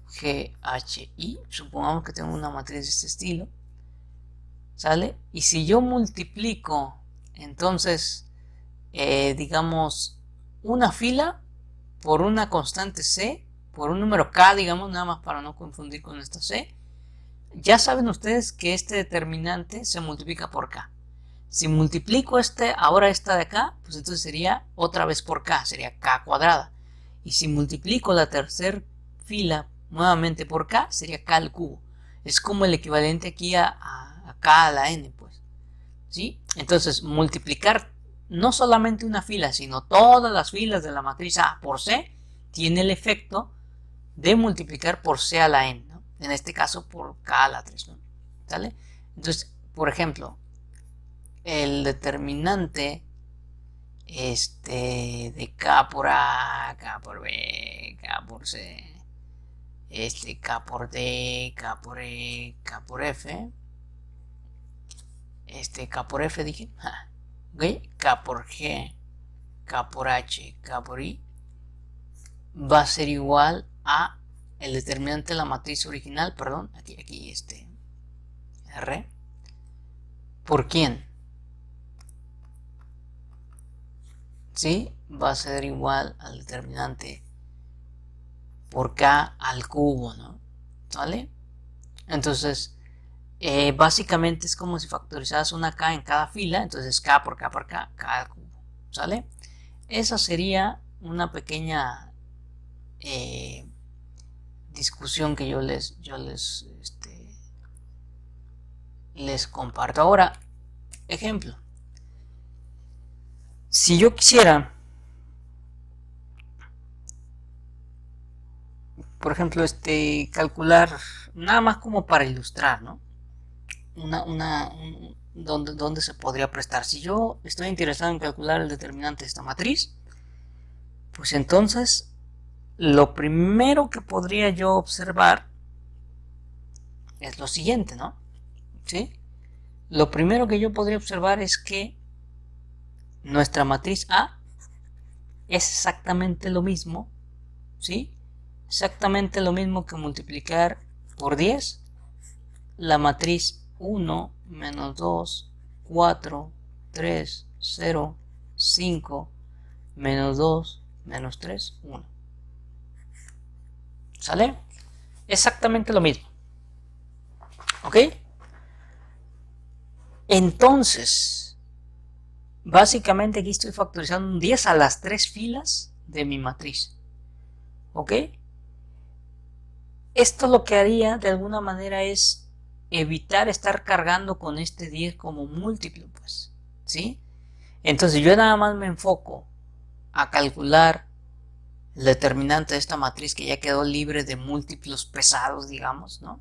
Speaker 1: G, H, I, supongamos que tengo una matriz de este estilo, ¿sale? Y si yo multiplico, entonces, digamos, una fila por una constante C, por un número K, digamos, nada más para no confundir con esta C, ya saben ustedes que este determinante se multiplica por K. Si multiplico ahora esta de acá, pues entonces sería otra vez por K, sería K cuadrada. Y si multiplico la tercera fila nuevamente por K, sería K al cubo. Es como el equivalente aquí a K a la N, pues. ¿Sí? Entonces, multiplicar no solamente una fila, sino todas las filas de la matriz A por C, tiene el efecto de multiplicar por C a la N, ¿no? En este caso por K a la 3, ¿no? ¿Sale? Entonces, por ejemplo, el determinante de K por A, K por B, K por C, K por D, K por E, K por F, K por F dije, ¿ok? K por G, K por H, K por I, va a ser igual a el determinante de la matriz original, perdón, aquí R, ¿por quién? ¿Sí? Va a ser igual al determinante por K al cubo, ¿no? ¿Vale? Entonces, básicamente es como si factorizaras una K en cada fila, entonces K por K por K, K al cubo, ¿sale? Esa sería una pequeña discusión que yo les comparto. Ahora, ejemplo. Si yo quisiera por ejemplo, calcular, nada más como para ilustrar, ¿no? Donde se podría prestar. Si yo estoy interesado en calcular el determinante de esta matriz, pues entonces lo primero que podría yo observar es lo siguiente, ¿no? ¿Sí? Lo primero que yo podría observar es que nuestra matriz A es exactamente lo mismo, ¿sí? Exactamente lo mismo que multiplicar por 10 la matriz 1, menos 2, 4, 3, 0, 5, menos 2, menos 3, 1. ¿Sale? Exactamente lo mismo. ¿Ok? Entonces, básicamente aquí estoy factorizando un 10 a las 3 filas de mi matriz. ¿Ok? Esto lo que haría de alguna manera es evitar estar cargando con este 10 como múltiplo, pues. ¿Sí? Entonces yo nada más me enfoco a calcular el determinante de esta matriz que ya quedó libre de múltiplos pesados, digamos, ¿no?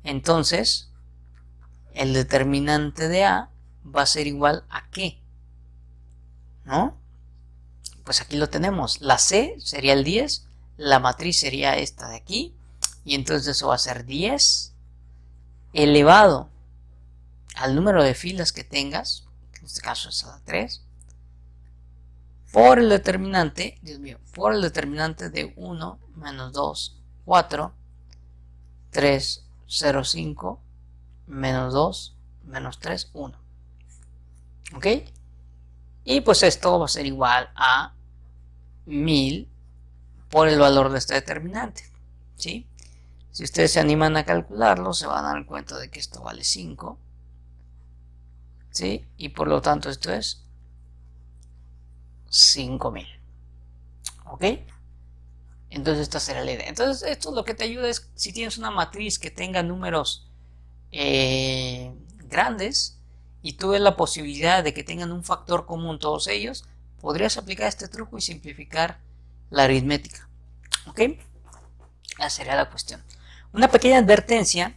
Speaker 1: Entonces, el determinante de A va a ser igual a ¿qué? ¿No? Pues aquí lo tenemos. La C sería el 10, la matriz sería esta de aquí, y entonces eso va a ser 10 elevado al número de filas que tengas, que en este caso es la 3, por el determinante, Dios mío, por el determinante de 1, menos 2, 4, 3, 0, 5, menos 2, menos 3, 1. ¿Ok? Y pues esto va a ser igual a 1000 por el valor de este determinante. ¿Sí? Si ustedes se animan a calcularlo, se van a dar cuenta de que esto vale 5. ¿Sí? Y por lo tanto esto es 5000. ¿Ok? Entonces esta será la idea. Entonces esto lo que te ayuda es, si tienes una matriz que tenga números grandes y tú ves la posibilidad de que tengan un factor común todos ellos, podrías aplicar este truco y simplificar la aritmética. ¿Ok? Esa sería la cuestión. Una pequeña advertencia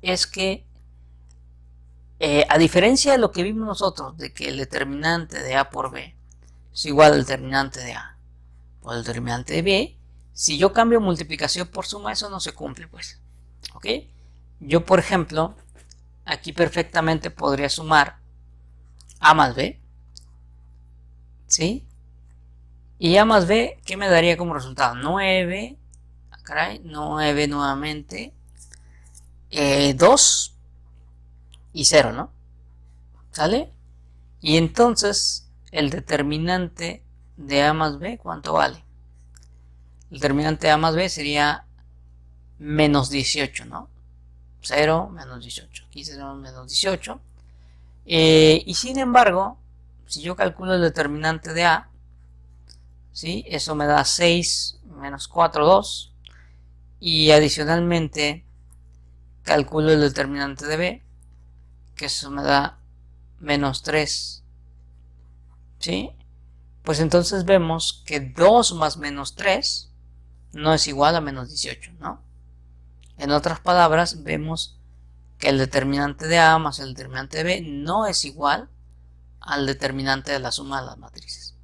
Speaker 1: es que a diferencia de lo que vimos nosotros, de que el determinante de A por B es igual al determinante de A por el determinante de B, si yo cambio multiplicación por suma, eso no se cumple, pues. ¿Ok? Yo, por ejemplo, aquí perfectamente podría sumar A más B, ¿sí? Y A más B, ¿qué me daría como resultado? 9, caray, 9 nuevamente, 2 y 0, ¿no? ¿Sale? Y entonces, el determinante de A más B, ¿cuánto vale? El determinante de A más B sería menos 18, ¿no? 0 menos 18. Aquí tenemos menos 18. Y sin embargo, si yo calculo el determinante de A, ¿sí? Eso me da 6 menos 4, 2. Y adicionalmente calculo el determinante de B, que eso me da menos 3. ¿Sí? Pues entonces vemos que 2 más menos 3 no es igual a menos 18, ¿no? En otras palabras, vemos que el determinante de A más el determinante de B no es igual al determinante de la suma de las matrices.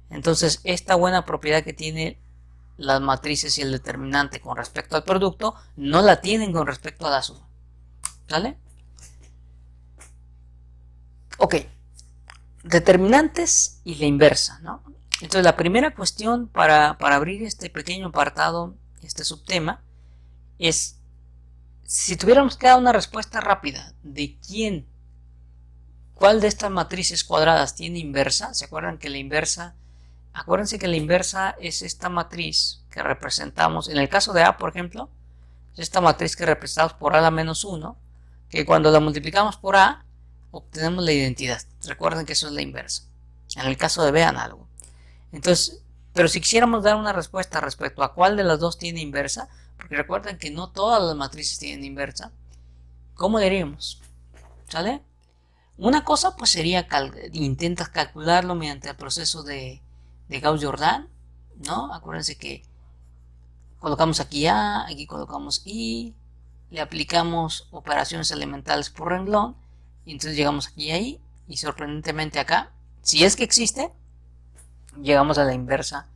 Speaker 1: Entonces, esta buena propiedad que tiene las matrices y el determinante con respecto al producto, no la tienen con respecto a la suma. ¿Sale? Ok. Determinantes y la inversa, ¿no? Entonces, la primera cuestión para abrir este pequeño apartado, este subtema, es si tuviéramos que dar una respuesta rápida de cuál de estas matrices cuadradas tiene inversa. ¿Se acuerdan que la inversa? Acuérdense que la inversa es esta matriz que representamos, en el caso de A, por ejemplo, es esta matriz que representamos por A a la menos 1, que cuando la multiplicamos por A, obtenemos la identidad. Recuerden que eso es la inversa. En el caso de B, análogo. Entonces, pero si quisiéramos dar una respuesta respecto a cuál de las dos tiene inversa, porque recuerden que no todas las matrices tienen inversa, ¿cómo diríamos? ¿Sale? Una cosa pues sería intentas calcularlo mediante el proceso de Gauss-Jordan, ¿no? Acuérdense que colocamos aquí A, aquí colocamos I, le aplicamos operaciones elementales por renglón, y entonces llegamos aquí a I, y sorprendentemente acá, si es que existe, llegamos a la inversa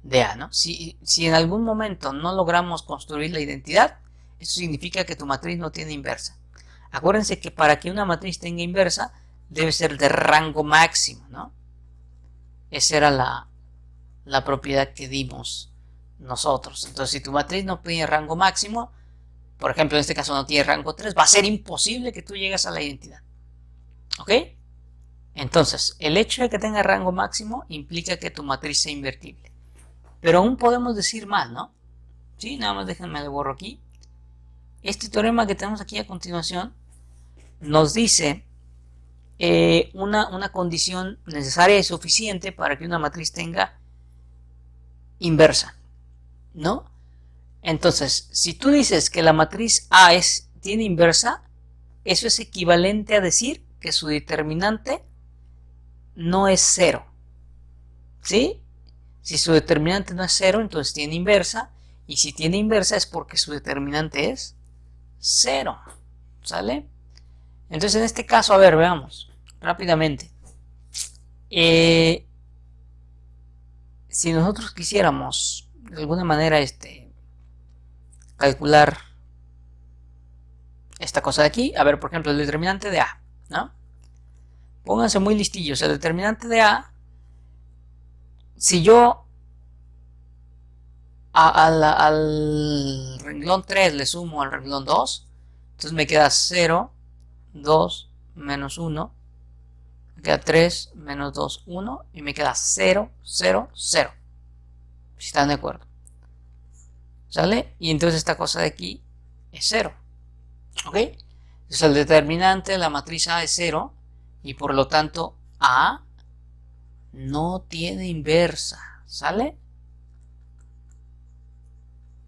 Speaker 1: de A, ¿no? Si en algún momento no logramos construir la identidad, eso significa que tu matriz no tiene inversa. Acuérdense que para que una matriz tenga inversa, debe ser de rango máximo, ¿no? Esa era la propiedad que dimos nosotros. Entonces, si tu matriz no tiene rango máximo, por ejemplo, en este caso no tiene rango 3, va a ser imposible que tú llegues a la identidad. ¿Ok? Entonces, el hecho de que tenga rango máximo implica que tu matriz sea invertible. Pero aún podemos decir más, ¿no? Sí, nada más déjenme le borro aquí. Este teorema que tenemos aquí a continuación nos dice una condición necesaria y suficiente para que una matriz tenga inversa, ¿no? Entonces, si tú dices que la matriz A tiene inversa, eso es equivalente a decir que su determinante no es 0, ¿sí? Si su determinante no es 0, entonces tiene inversa, y si tiene inversa es porque su determinante es 0, ¿sale? Entonces en este caso, a ver, veamos rápidamente. Si nosotros quisiéramos de alguna manera calcular esta cosa de aquí, a ver, por ejemplo, el determinante de A, ¿no? Pónganse muy listillos. El determinante de A, si yo al renglón 3 le sumo al renglón 2, entonces me queda 0, 2, menos 1, me queda 3, menos 2, 1, y me queda 0, 0, 0. Si están de acuerdo. ¿Sale? Y entonces esta cosa de aquí es 0. ¿Ok? Entonces el determinante de la matriz A es 0, y por lo tanto A no tiene inversa. ¿Sale?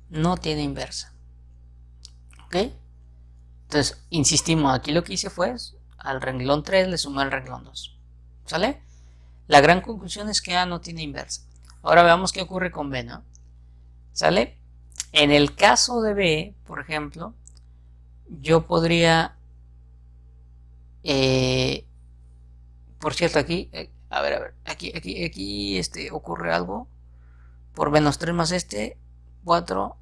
Speaker 1: No tiene inversa. ¿Ok? Entonces, insistimos, aquí lo que hice fue al renglón 3 le sumé al renglón 2. ¿Sale? La gran conclusión es que A no tiene inversa. Ahora veamos qué ocurre con B, ¿no? ¿Sale? En el caso de B, por ejemplo, yo podría... por cierto, aquí... a ver, aquí ocurre algo. Por menos 3 más 4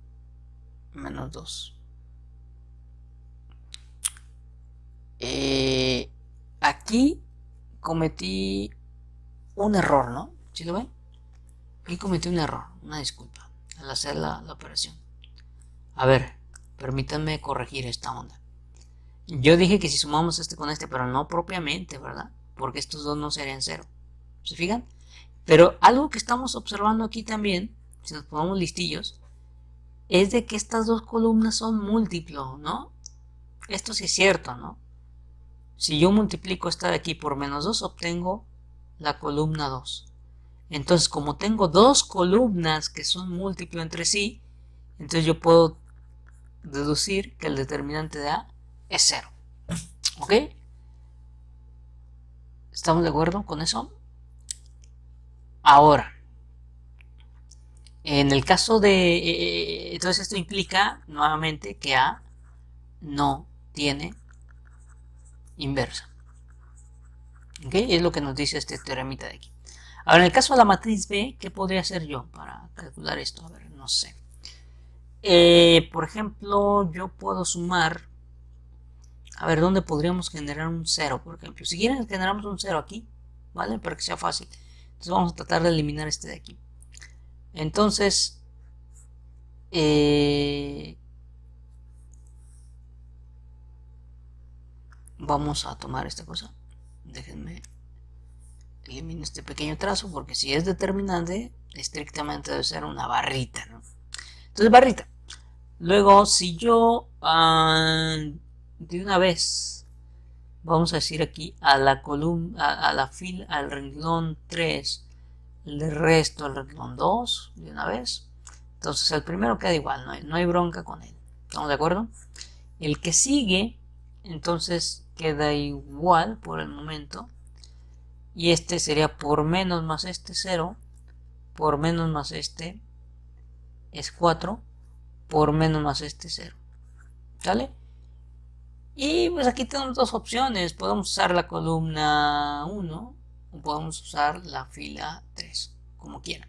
Speaker 1: menos 2. Aquí cometí un error, ¿no? ¿Sí lo ven? Aquí cometí un error, una disculpa, al hacer la operación. A ver, permítanme corregir esta onda. Yo dije que si sumamos este con este, pero no propiamente, ¿verdad? Porque estos dos no serían 0. ¿Se fijan? Pero algo que estamos observando aquí también, si nos ponemos listillos, es de que estas dos columnas son múltiplos, ¿no? Esto sí es cierto, ¿no? Si yo multiplico esta de aquí por menos 2, obtengo la columna 2. Entonces, como tengo dos columnas que son múltiplos entre sí, entonces yo puedo deducir que el determinante de A es 0. ¿Ok? ¿Estamos de acuerdo con eso? Ahora, en el caso de... entonces esto implica nuevamente que A no tiene inversa. ¿Ok? Es lo que nos dice este teoremita de aquí. Ahora, en el caso de la matriz B, ¿qué podría hacer yo para calcular esto? A ver, no sé. Por ejemplo, yo puedo sumar... A ver, ¿dónde podríamos generar un 0? Por ejemplo, si quieren generamos un 0 aquí, ¿vale? Para que sea fácil. Entonces vamos a tratar de eliminar este de aquí. Entonces, vamos a tomar esta cosa. Déjenme eliminar este pequeño trazo, porque si es determinante, estrictamente debe ser una barrita, ¿no? Entonces, barrita. Luego, si yo de una vez, vamos a decir aquí, a la columna, a la fila, al renglón 3, le resto al renglón 2, de una vez. Entonces, el primero queda igual, no hay bronca con él. ¿Estamos de acuerdo? El que sigue, entonces, queda igual por el momento. Y este sería por menos más este 0, por menos más este es 4 por menos más este 0. ¿Sale? Y pues aquí tenemos dos opciones. Podemos usar la columna 1 o podemos usar la fila 3, como quieran.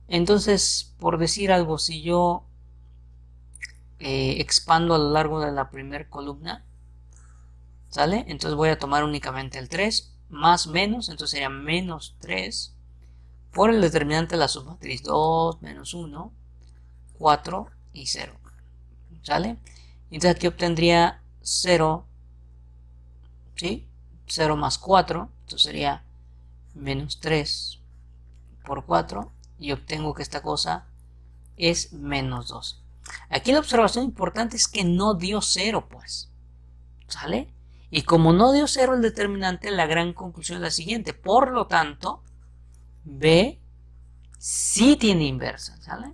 Speaker 1: Entonces, por decir algo, si yo expando a lo largo de la primera columna, ¿sale? Entonces voy a tomar únicamente el 3 más menos, entonces sería menos 3 por el determinante de la submatriz 2, menos 1, 4 y 0. ¿Sale? Entonces aquí obtendría 0, ¿sí? 0 más 4, entonces sería menos 3 por 4 y obtengo que esta cosa es menos 2. Aquí la observación importante es que no dio 0, pues. ¿Sale? Y como no dio 0 el determinante, la gran conclusión es la siguiente. Por lo tanto, B sí tiene inversa. ¿Sale?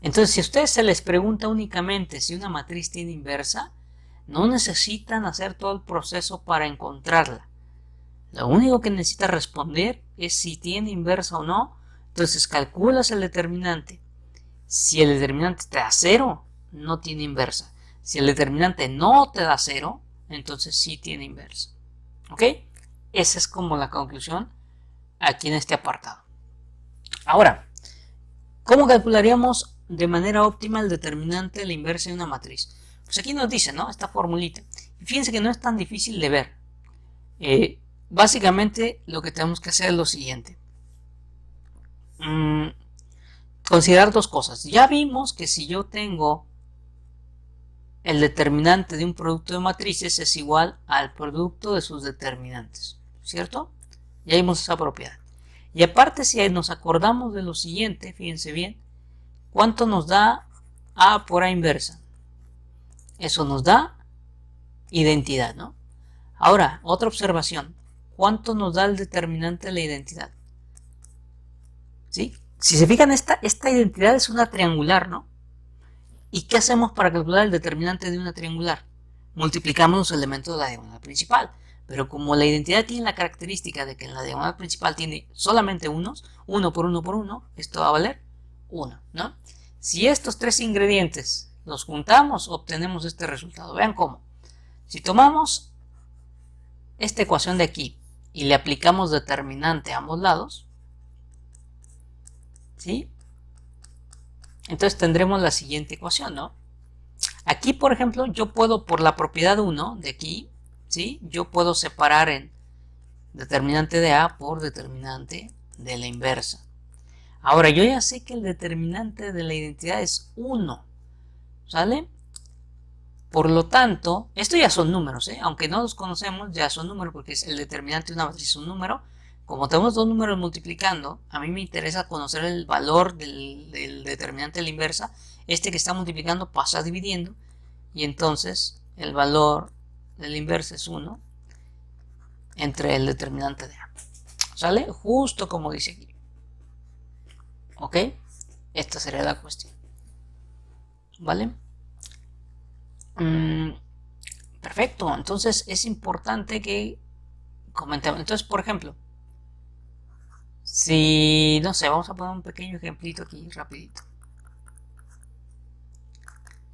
Speaker 1: Entonces, si a ustedes se les pregunta únicamente si una matriz tiene inversa, no necesitan hacer todo el proceso para encontrarla. Lo único que necesitas responder es si tiene inversa o no. Entonces calculas el determinante. Si el determinante te da 0, no tiene inversa. Si el determinante no te da 0, entonces sí tiene inversa. ¿Ok? Esa es como la conclusión aquí en este apartado. Ahora, ¿cómo calcularíamos de manera óptima el determinante de la inversa de una matriz? Pues aquí nos dice, ¿no? Esta formulita. Y fíjense que no es tan difícil de ver. Básicamente lo que tenemos que hacer es lo siguiente. Considerar dos cosas. Ya vimos que si yo tengo el determinante de un producto de matrices es igual al producto de sus determinantes, ¿cierto? Ya vimos esa propiedad. Y aparte, si nos acordamos de lo siguiente, fíjense bien, ¿cuánto nos da A por A inversa? Eso nos da identidad, ¿no? Ahora, otra observación. ¿Cuánto nos da el determinante de la identidad? ¿Sí? Si se fijan, esta identidad es una triangular, ¿no? ¿Y qué hacemos para calcular el determinante de una triangular? Multiplicamos los elementos de la diagonal principal. Pero como la identidad tiene la característica de que en la diagonal principal tiene solamente unos, 1 por 1 por 1, esto va a valer 1, ¿no? Si estos tres ingredientes los juntamos, obtenemos este resultado. Vean cómo. Si tomamos esta ecuación de aquí y le aplicamos determinante a ambos lados, ¿sí? Entonces tendremos la siguiente ecuación, ¿no? Aquí, por ejemplo, yo puedo, por la propiedad 1 de aquí, ¿sí? Yo puedo separar en determinante de A por determinante de la inversa. Ahora, yo ya sé que el determinante de la identidad es 1, ¿sale? Por lo tanto, esto ya son números, aunque no los conocemos, ya son números porque es el determinante de una matriz es un número. Como tenemos dos números multiplicando, a mí me interesa conocer el valor del determinante de la inversa. Este que está multiplicando pasa dividiendo y entonces el valor de la inversa es 1 entre el determinante de A. ¿Sale? Justo como dice aquí. ¿Ok? Esta sería la cuestión. ¿Vale? Perfecto. Entonces es importante que comentemos. Entonces, por ejemplo, si, no sé, vamos a poner un pequeño ejemplito aquí rapidito.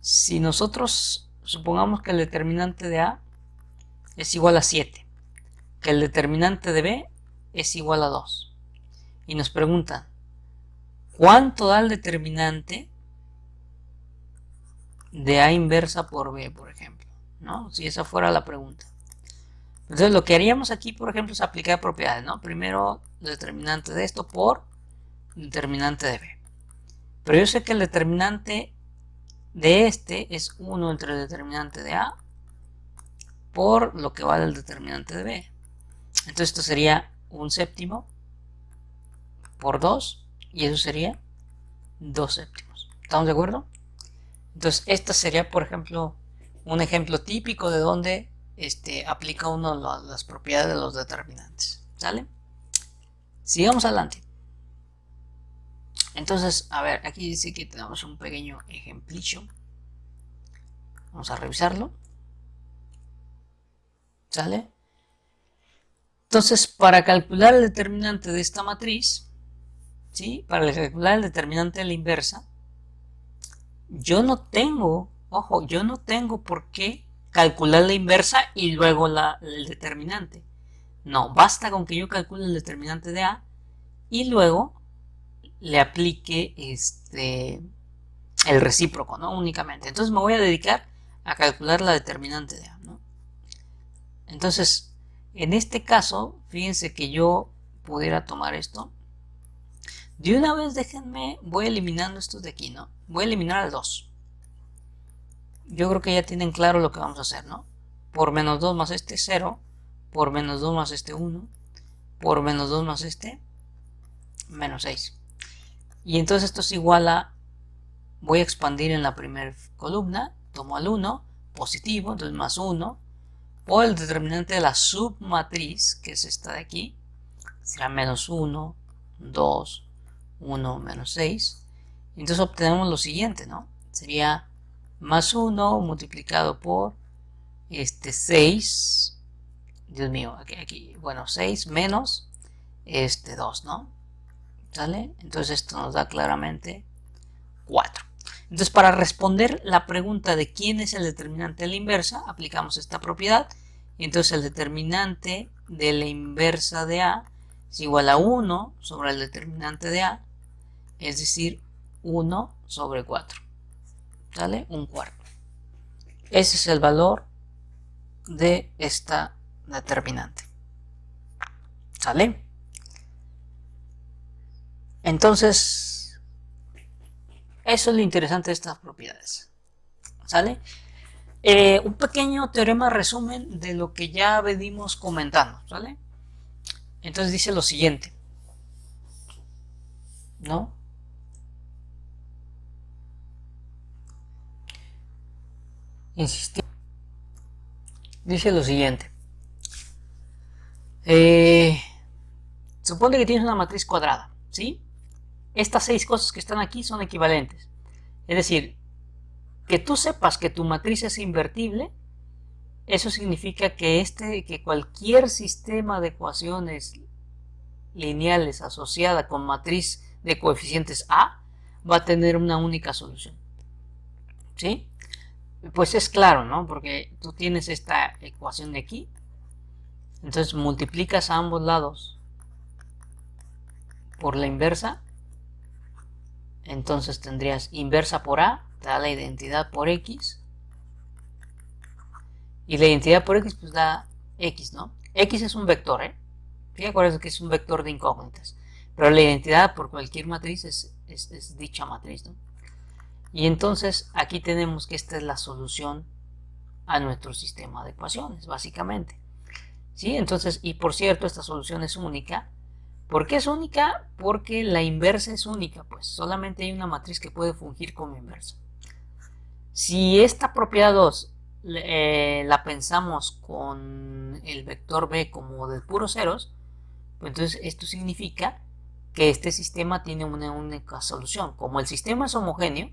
Speaker 1: Si nosotros supongamos que el determinante de A es igual a 7, que el determinante de B es igual a 2, y nos preguntan, ¿cuánto da el determinante de A inversa por B, por ejemplo? ¿No? Si esa fuera la pregunta. Entonces lo que haríamos aquí, por ejemplo, es aplicar propiedades, ¿no? Primero el determinante de esto por determinante de B. Pero yo sé que el determinante de este es 1 entre el determinante de A por lo que vale el determinante de B. Entonces esto sería 1/7 por 2 y eso sería 2/7. ¿Estamos de acuerdo? Entonces esta sería, por ejemplo, un ejemplo típico de donde aplica uno las propiedades de los determinantes. ¿Sale? Sigamos adelante. Entonces, a ver, aquí dice que tenemos un pequeño ejemplillo. Vamos a revisarlo. ¿Sale? Entonces, para calcular el determinante de esta matriz, ¿sí? Para calcular el determinante de la inversa, yo no tengo, ojo, yo no tengo por qué calcular la inversa y luego el determinante. No, basta con que yo calcule el determinante de A y luego le aplique el recíproco, ¿no? Únicamente. Entonces me voy a dedicar a calcular la determinante de A, ¿no? Entonces, en este caso, fíjense que yo pudiera tomar esto. De una vez déjenme, voy eliminando estos de aquí, ¿no? Voy a eliminar al 2. Yo creo que ya tienen claro lo que vamos a hacer, ¿no? Por menos 2 más este 0, por menos 2 más este 1, por menos 2 más este, menos 6. Y entonces esto es igual a, voy a expandir en la primera columna, tomo al 1, positivo, entonces más 1, por el determinante de la submatriz, que es esta de aquí, será menos 1, 2, 1, menos 6. Entonces obtenemos lo siguiente, ¿no? Sería más 1 multiplicado por 6, Dios mío, aquí, bueno, 6 menos 2, ¿no? ¿Sale? Entonces esto nos da claramente 4. Entonces, para responder la pregunta de quién es el determinante de la inversa, aplicamos esta propiedad. Y entonces el determinante de la inversa de A es igual a 1 sobre el determinante de A, es decir, 1 sobre 4. ¿Sale? Un cuarto. Ese es el valor de esta determinante. ¿Sale? Entonces, eso es lo interesante de estas propiedades. ¿Sale? Un pequeño teorema resumen de lo que ya venimos comentando. ¿Sale? Entonces dice lo siguiente, ¿no? Insistir. Dice lo siguiente. Supone que tienes una matriz cuadrada, ¿sí? Estas 6 cosas que están aquí son equivalentes. Es decir, que tú sepas que tu matriz es invertible, eso significa que cualquier sistema de ecuaciones lineales asociada con matriz de coeficientes A va a tener una única solución. ¿Sí? Pues es claro, ¿no? Porque tú tienes esta ecuación de aquí, entonces multiplicas a ambos lados por la inversa, entonces tendrías inversa por A, te da la identidad por X, y la identidad por X pues da X, ¿no? X es un vector, ¿eh? Fíjate que es un vector de incógnitas, pero la identidad por cualquier matriz es dicha matriz, ¿no? Y entonces aquí tenemos que esta es la solución a nuestro sistema de ecuaciones, básicamente. ¿Sí? Entonces, y por cierto, esta solución es única. ¿Por qué es única? Porque la inversa es única, pues solamente hay una matriz que puede fungir como inversa. Si esta propiedad 2 la pensamos con el vector b como de puros ceros, pues entonces esto significa que este sistema tiene una única solución. Como el sistema es homogéneo,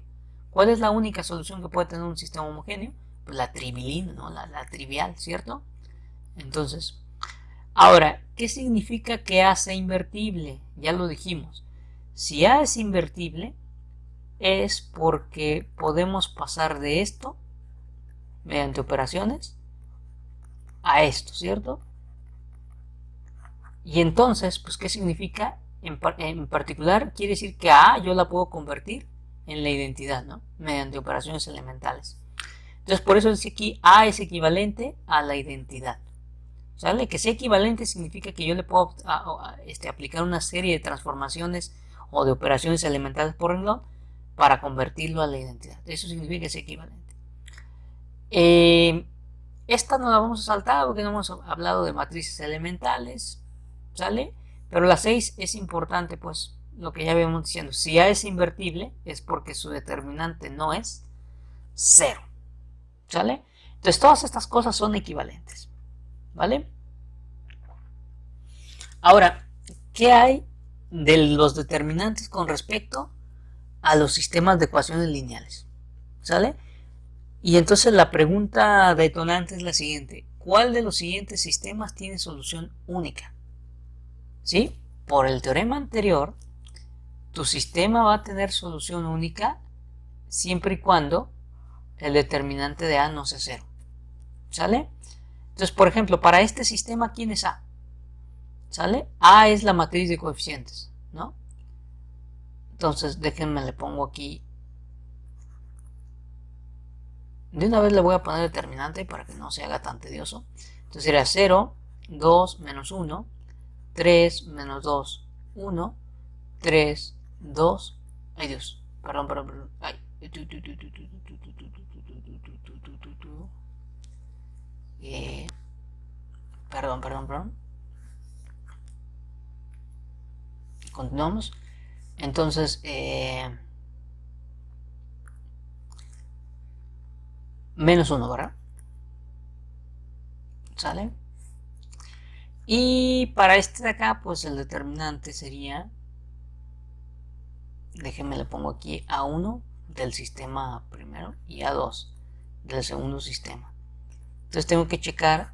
Speaker 1: ¿cuál es la única solución que puede tener un sistema homogéneo? Pues la trivilín, ¿no? La trivial, ¿cierto? Entonces, ahora, ¿qué significa que A sea invertible? Ya lo dijimos. Si A es invertible, es porque podemos pasar de esto, mediante operaciones, a esto, ¿cierto? Y entonces, pues, ¿qué significa? En particular, quiere decir que a A yo la puedo convertir en la identidad, ¿no? Mediante operaciones elementales. Entonces, por eso dice aquí, A es equivalente a la identidad. ¿Sale? Que sea equivalente significa que yo le puedo aplicar una serie de transformaciones o de operaciones elementales por renglón para convertirlo a la identidad. Eso significa que sea equivalente. Esta no la vamos a saltar porque no hemos hablado de matrices elementales, ¿sale? Pero la 6 es importante, pues lo que ya habíamos diciendo. Si A es invertible es porque su determinante no es 0, ¿sale? Entonces todas estas cosas son equivalentes. ¿Vale? Ahora, ¿qué hay de los determinantes con respecto a los sistemas de ecuaciones lineales? ¿Sale? Y entonces la pregunta detonante es la siguiente. ¿Cuál de los siguientes sistemas tiene solución única? ¿Sí? Por el teorema anterior, tu sistema va a tener solución única siempre y cuando el determinante de A no sea 0. ¿Sale? Entonces, por ejemplo, para este sistema, ¿quién es A? ¿Sale? A es la matriz de coeficientes, ¿no? Entonces, déjenme, le pongo aquí. De una vez le voy a poner determinante para que no se haga tan tedioso. Entonces sería 0, 2, menos 1, 3, menos 2, 1, 3, 2. Ay Dios, perdón. Ay. Perdón. Continuamos. Entonces, menos 1, ¿verdad? ¿Sale? Y para este de acá, pues el determinante sería, déjenme le pongo aquí A1 del sistema primero y A2 del segundo sistema. Entonces tengo que checar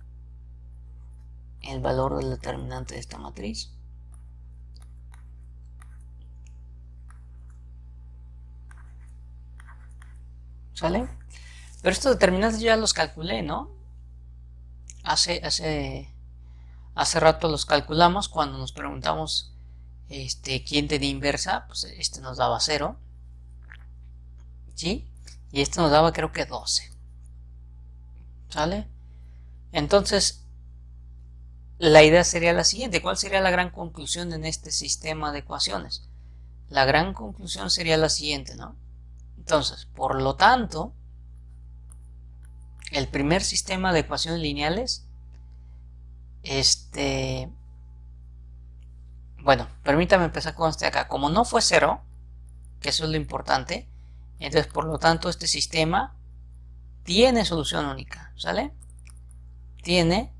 Speaker 1: el valor del determinante de esta matriz. ¿Sale? Pero estos determinantes ya los calculé, ¿no? Hace rato los calculamos cuando nos preguntamos quién tenía inversa, pues este nos daba 0, ¿sí? Y este nos daba creo que 12. ¿Sale? Entonces, la idea sería la siguiente. ¿Cuál sería la gran conclusión en este sistema de ecuaciones? La gran conclusión sería la siguiente, ¿no? Entonces, por lo tanto, el primer sistema de ecuaciones lineales, bueno, permítame empezar con este acá. Como no fue 0, que eso es lo importante, entonces por lo tanto este sistema tiene solución única, ¿sale? Tiene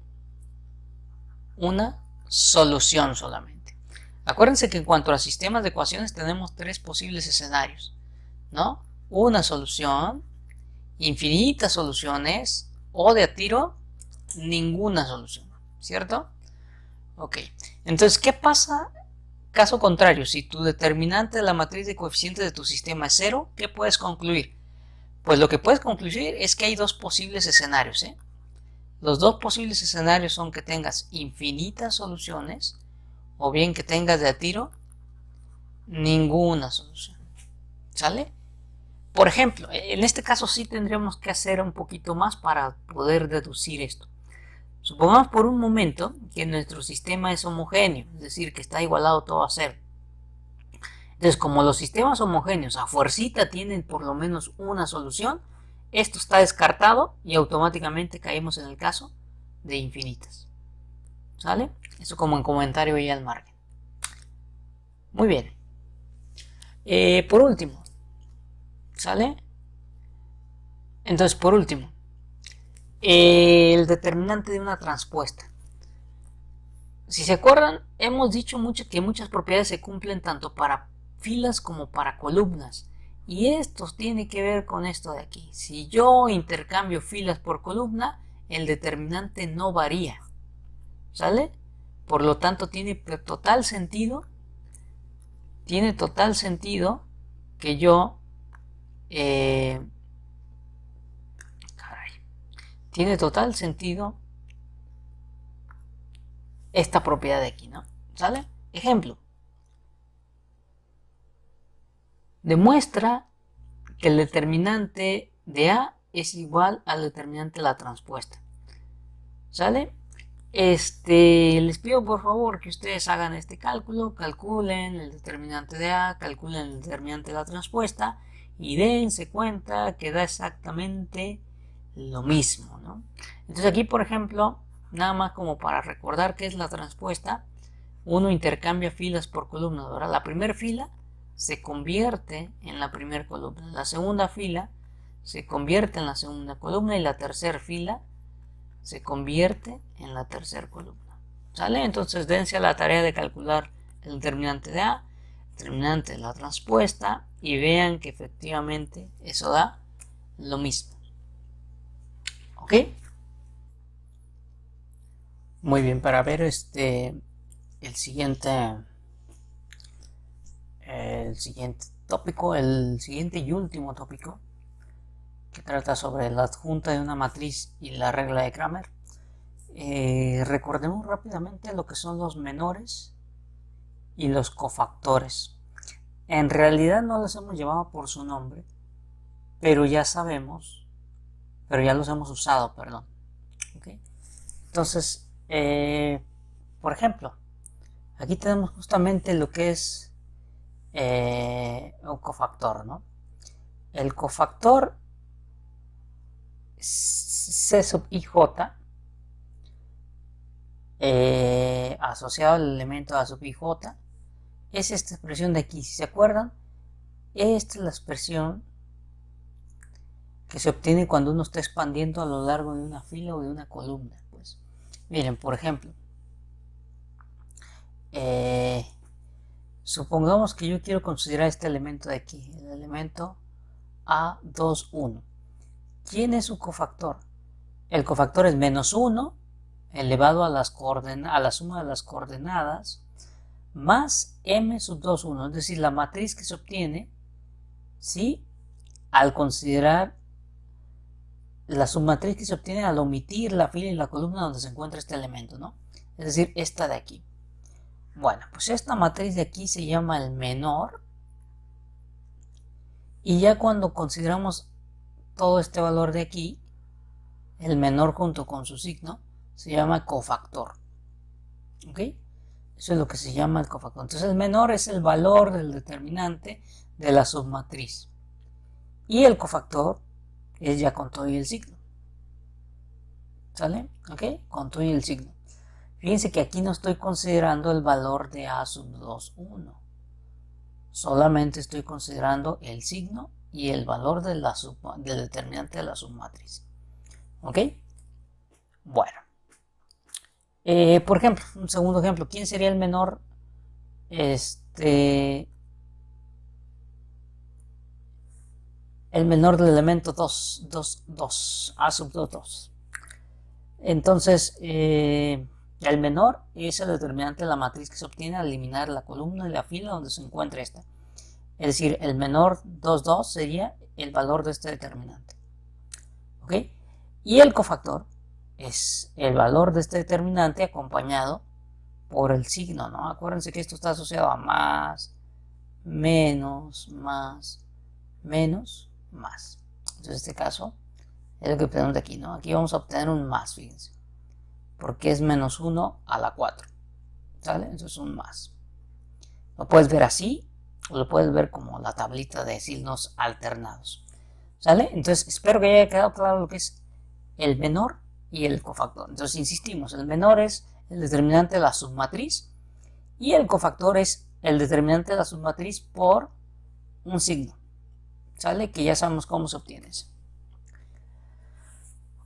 Speaker 1: una solución solamente. Acuérdense que en cuanto a sistemas de ecuaciones tenemos 3 posibles escenarios, ¿no? Una solución, infinitas soluciones o de a tiro ninguna solución, ¿cierto? Ok, entonces, ¿qué pasa? Caso contrario, si tu determinante de la matriz de coeficientes de tu sistema es 0, ¿qué puedes concluir? Pues lo que puedes concluir es que hay dos posibles escenarios, ¿eh? Los dos posibles escenarios son que tengas infinitas soluciones o bien que tengas de a tiro ninguna solución. ¿Sale? Por ejemplo, en este caso sí tendríamos que hacer un poquito más para poder deducir esto. Supongamos por un momento que nuestro sistema es homogéneo, es decir, que está igualado todo a 0. Entonces, como los sistemas homogéneos a fuercita tienen por lo menos una solución, esto está descartado y automáticamente caemos en el caso de infinitas. ¿Sale? Eso como en comentario ahí al margen. Muy bien. Por último, ¿sale? Entonces, por último, el determinante de una transpuesta. Si se acuerdan, hemos dicho que muchas propiedades se cumplen tanto para filas como para columnas. Y esto tiene que ver con esto de aquí. Si yo intercambio filas por columna, el determinante no varía. ¿Sale? Por lo tanto, tiene total sentido que yo tiene total sentido esta propiedad de aquí, ¿no? ¿Sale? Ejemplo. Demuestra que el determinante de A es igual al determinante de la transpuesta. ¿Sale? Les pido por favor que ustedes hagan este cálculo, calculen el determinante de A, calculen el determinante de la transpuesta y dense cuenta que da exactamente lo mismo, ¿no? Entonces aquí, por ejemplo, nada más como para recordar qué es la transpuesta, uno intercambia filas por columnas. Ahora la primera fila se convierte en la primera columna, la segunda fila se convierte en la segunda columna y la tercera fila se convierte en la tercera columna. ¿Sale? Entonces dense a la tarea de calcular el determinante de A, el determinante de la transpuesta y vean que efectivamente eso da lo mismo. ¿Ok? Muy bien, para ver el siguiente el siguiente tópico, el siguiente y último tópico, que trata sobre la adjunta de una matriz y la regla de Cramer. Recordemos rápidamente lo que son los menores y los cofactores. En realidad no los hemos llamado por su nombre, pero ya sabemos, pero ya los hemos usado, perdón. ¿Okay? Entonces, por ejemplo, aquí tenemos justamente lo que es un cofactor, ¿no? El cofactor C sub ij asociado al elemento A sub ij es esta expresión de aquí. Si se acuerdan, esta es la expresión que se obtiene cuando uno está expandiendo a lo largo de una fila o de una columna. Pues miren, por ejemplo, supongamos que yo quiero considerar este elemento de aquí, el elemento A21. ¿Quién es su cofactor? El cofactor es menos 1 elevado a la suma de las coordenadas más m sub 2, 1, es decir, la matriz que se obtiene, ¿sí?, al considerar la submatriz que se obtiene al omitir la fila y la columna donde se encuentra este elemento, ¿no? Es decir, esta de aquí. Bueno, pues esta matriz de aquí se llama el menor, y ya cuando consideramos todo este valor de aquí, el menor junto con su signo se llama cofactor. ¿Ok? Eso es lo que se llama el cofactor. Entonces el menor es el valor del determinante de la submatriz. Y el cofactor es ya con todo y el signo. ¿Sale? ¿Ok? Con todo y el signo. Fíjense que aquí no estoy considerando el valor de A sub 2, 1. Solamente estoy considerando el signo y el valor del determinante de la submatriz. ¿Ok? Bueno. Por ejemplo, un segundo ejemplo. ¿Quién sería el menor? El menor del elemento 2, A sub 2, 2. Entonces, el menor es el determinante de la matriz que se obtiene al eliminar la columna y la fila donde se encuentra esta. Es decir, el menor 2, 2 sería el valor de este determinante. ¿Ok? Y el cofactor es el valor de este determinante acompañado por el signo, ¿no? Acuérdense que esto está asociado a más, menos, más, menos, más. Entonces, en este caso, es lo que obtenemos de aquí, ¿no? Aquí vamos a obtener un más, fíjense. Porque es menos 1 a la 4. ¿Sale? Eso es un más. Lo puedes ver así, o lo puedes ver como la tablita de signos alternados. ¿Sale? Entonces, espero que haya quedado claro lo que es el menor y el cofactor. Entonces, insistimos, el menor es el determinante de la submatriz y el cofactor es el determinante de la submatriz por un signo. ¿Sale? Que ya sabemos cómo se obtiene eso.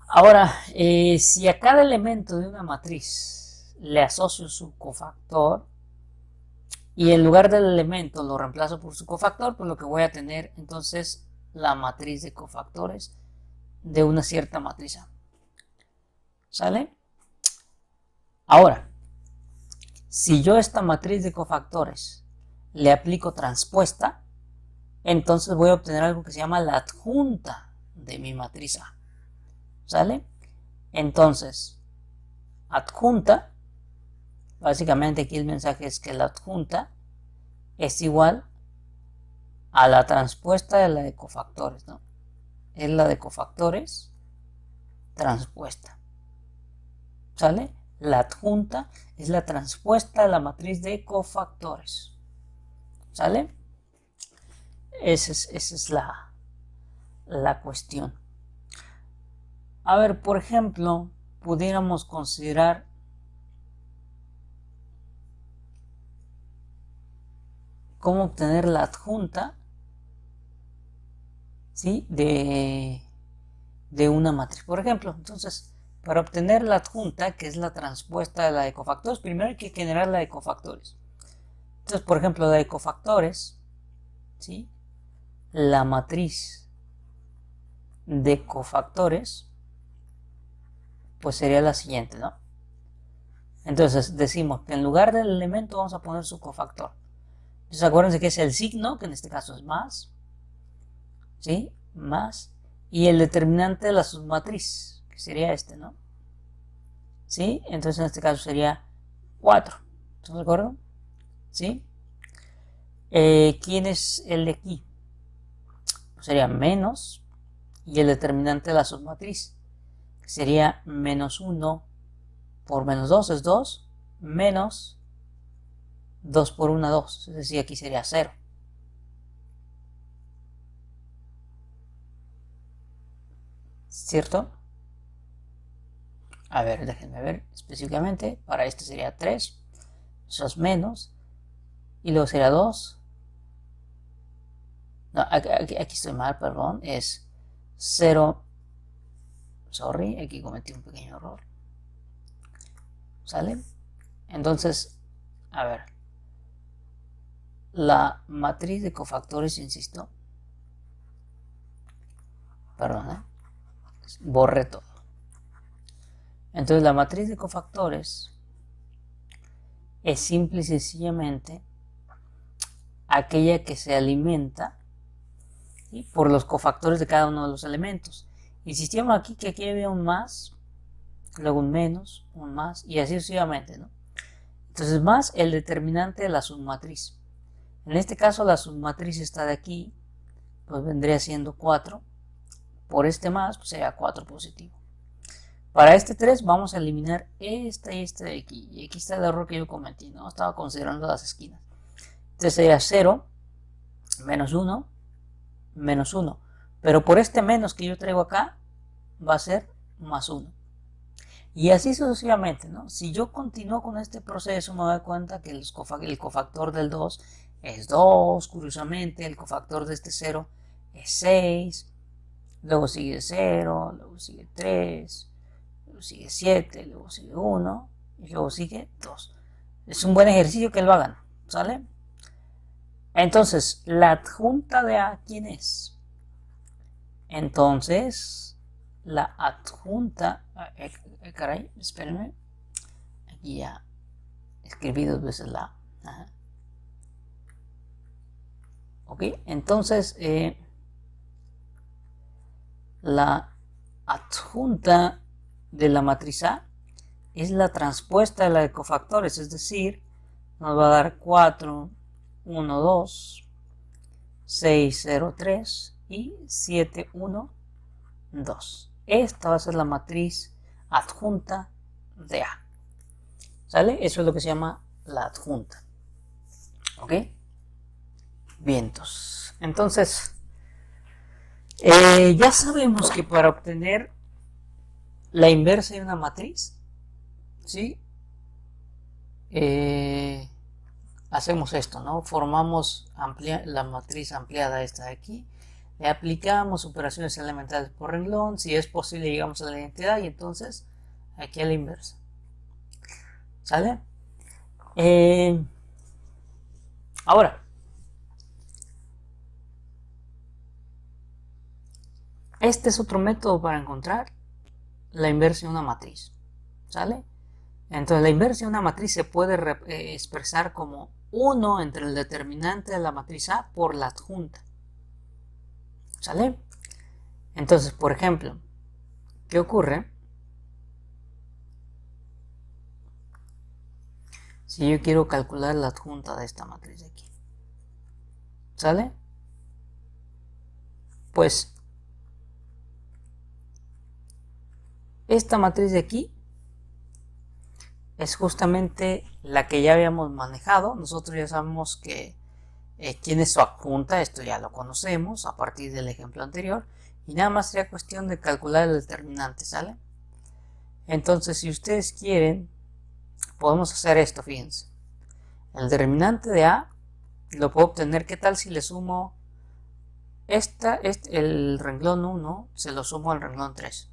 Speaker 1: Ahora, si a cada elemento de una matriz le asocio su cofactor y en lugar del elemento lo reemplazo por su cofactor, pues lo que voy a tener entonces la matriz de cofactores de una cierta matriz A. ¿Sale? Ahora, si yo a esta matriz de cofactores le aplico transpuesta, entonces voy a obtener algo que se llama la adjunta de mi matriz A. ¿Sale? Entonces, adjunta, básicamente aquí el mensaje es que la adjunta es igual a la transpuesta de la de cofactores, ¿no? Es la de cofactores transpuesta. ¿Sale? La adjunta es la transpuesta de la matriz de cofactores. ¿Sale? Esa es la cuestión. A ver, por ejemplo, pudiéramos considerar cómo obtener la adjunta, ¿sí?, de una matriz. Por ejemplo, entonces, para obtener la adjunta, que es la transpuesta de la de cofactores, primero hay que generar la de cofactores. Entonces, por ejemplo, la de cofactores, ¿sí?, la matriz de cofactores, pues sería la siguiente, ¿no? Entonces decimos que en lugar del elemento vamos a poner su cofactor. Entonces acuérdense que es el signo, que en este caso es más, ¿sí? Más, y el determinante de la submatriz, que sería este, ¿no? ¿Sí? Entonces en este caso sería 4. ¿Estás de acuerdo? ¿Sí? ¿Quién es el de aquí? Pues sería menos, y el determinante de la submatriz, que sería menos 1 por menos 2 es 2, menos 2 por 1, 2. Es decir, aquí sería 0. ¿Cierto? A ver, déjenme ver específicamente. Para este sería 3. Eso es menos. Y luego sería 2. No, aquí estoy mal, perdón. Es 0. Sorry, aquí cometí un pequeño error. ¿Sale? Entonces, a ver. La matriz de cofactores, insisto. Perdón, borré todo. Entonces, la matriz de cofactores es simple y sencillamente aquella que se alimenta, ¿sí?, por los cofactores de cada uno de los elementos. Insistimos aquí que aquí había un más, luego un menos, un más, y así sucesivamente, ¿no? Entonces, más el determinante de la submatriz. En este caso, la submatriz está de aquí, pues vendría siendo 4. Por este más, pues sería 4 positivo. Para este 3 vamos a eliminar esta y esta de aquí. Y aquí está el error que yo cometí, ¿no? Estaba considerando las esquinas. Entonces sería 0, menos 1, menos 1. Pero por este menos que yo traigo acá, va a ser más 1. Y así sucesivamente, ¿no? Si yo continúo con este proceso, me doy cuenta que el cofactor del 2 es 2, curiosamente. El cofactor de este 0 es 6. Luego sigue 0, luego sigue 3. Luego sigue 7, luego sigue 1 y luego sigue 2. Es un buen ejercicio que lo hagan, ¿sale? Entonces, la adjunta de A, ¿quién es? Entonces, la adjunta... caray, espérenme. Aquí ya escribí 2 veces la A. Ajá. Ok, entonces, la adjunta de la matriz A es la transpuesta de la de cofactores, es decir, nos va a dar 4, 1, 2, 6, 0, 3 y 7, 1, 2. Esta va a ser la matriz adjunta de A. ¿Sale? Eso es lo que se llama la adjunta. ¿Ok? Vientos. Entonces, ya sabemos que para obtener la inversa de una matriz, ¿sí? Hacemos esto, ¿no? Formamos la matriz ampliada esta de aquí, le aplicamos operaciones elementales por renglón, si es posible llegamos a la identidad y entonces aquí a la inversa. ¿Sale? Ahora, este es otro método para encontrar la inversa de una matriz. ¿Sale? Entonces la inversa de una matriz se puede expresar como 1 entre el determinante de la matriz A por la adjunta. ¿Sale? Entonces, por ejemplo, ¿qué ocurre si yo quiero calcular la adjunta de esta matriz de aquí? ¿Sale? Pues esta matriz de aquí es justamente la que ya habíamos manejado. Nosotros ya sabemos que quién es su adjunta, esto ya lo conocemos a partir del ejemplo anterior, y nada más sería cuestión de calcular el determinante, ¿sale? Entonces, si ustedes quieren, podemos hacer esto, fíjense. El determinante de A lo puedo obtener, ¿qué tal si le sumo el renglón 1, se lo sumo al renglón 3?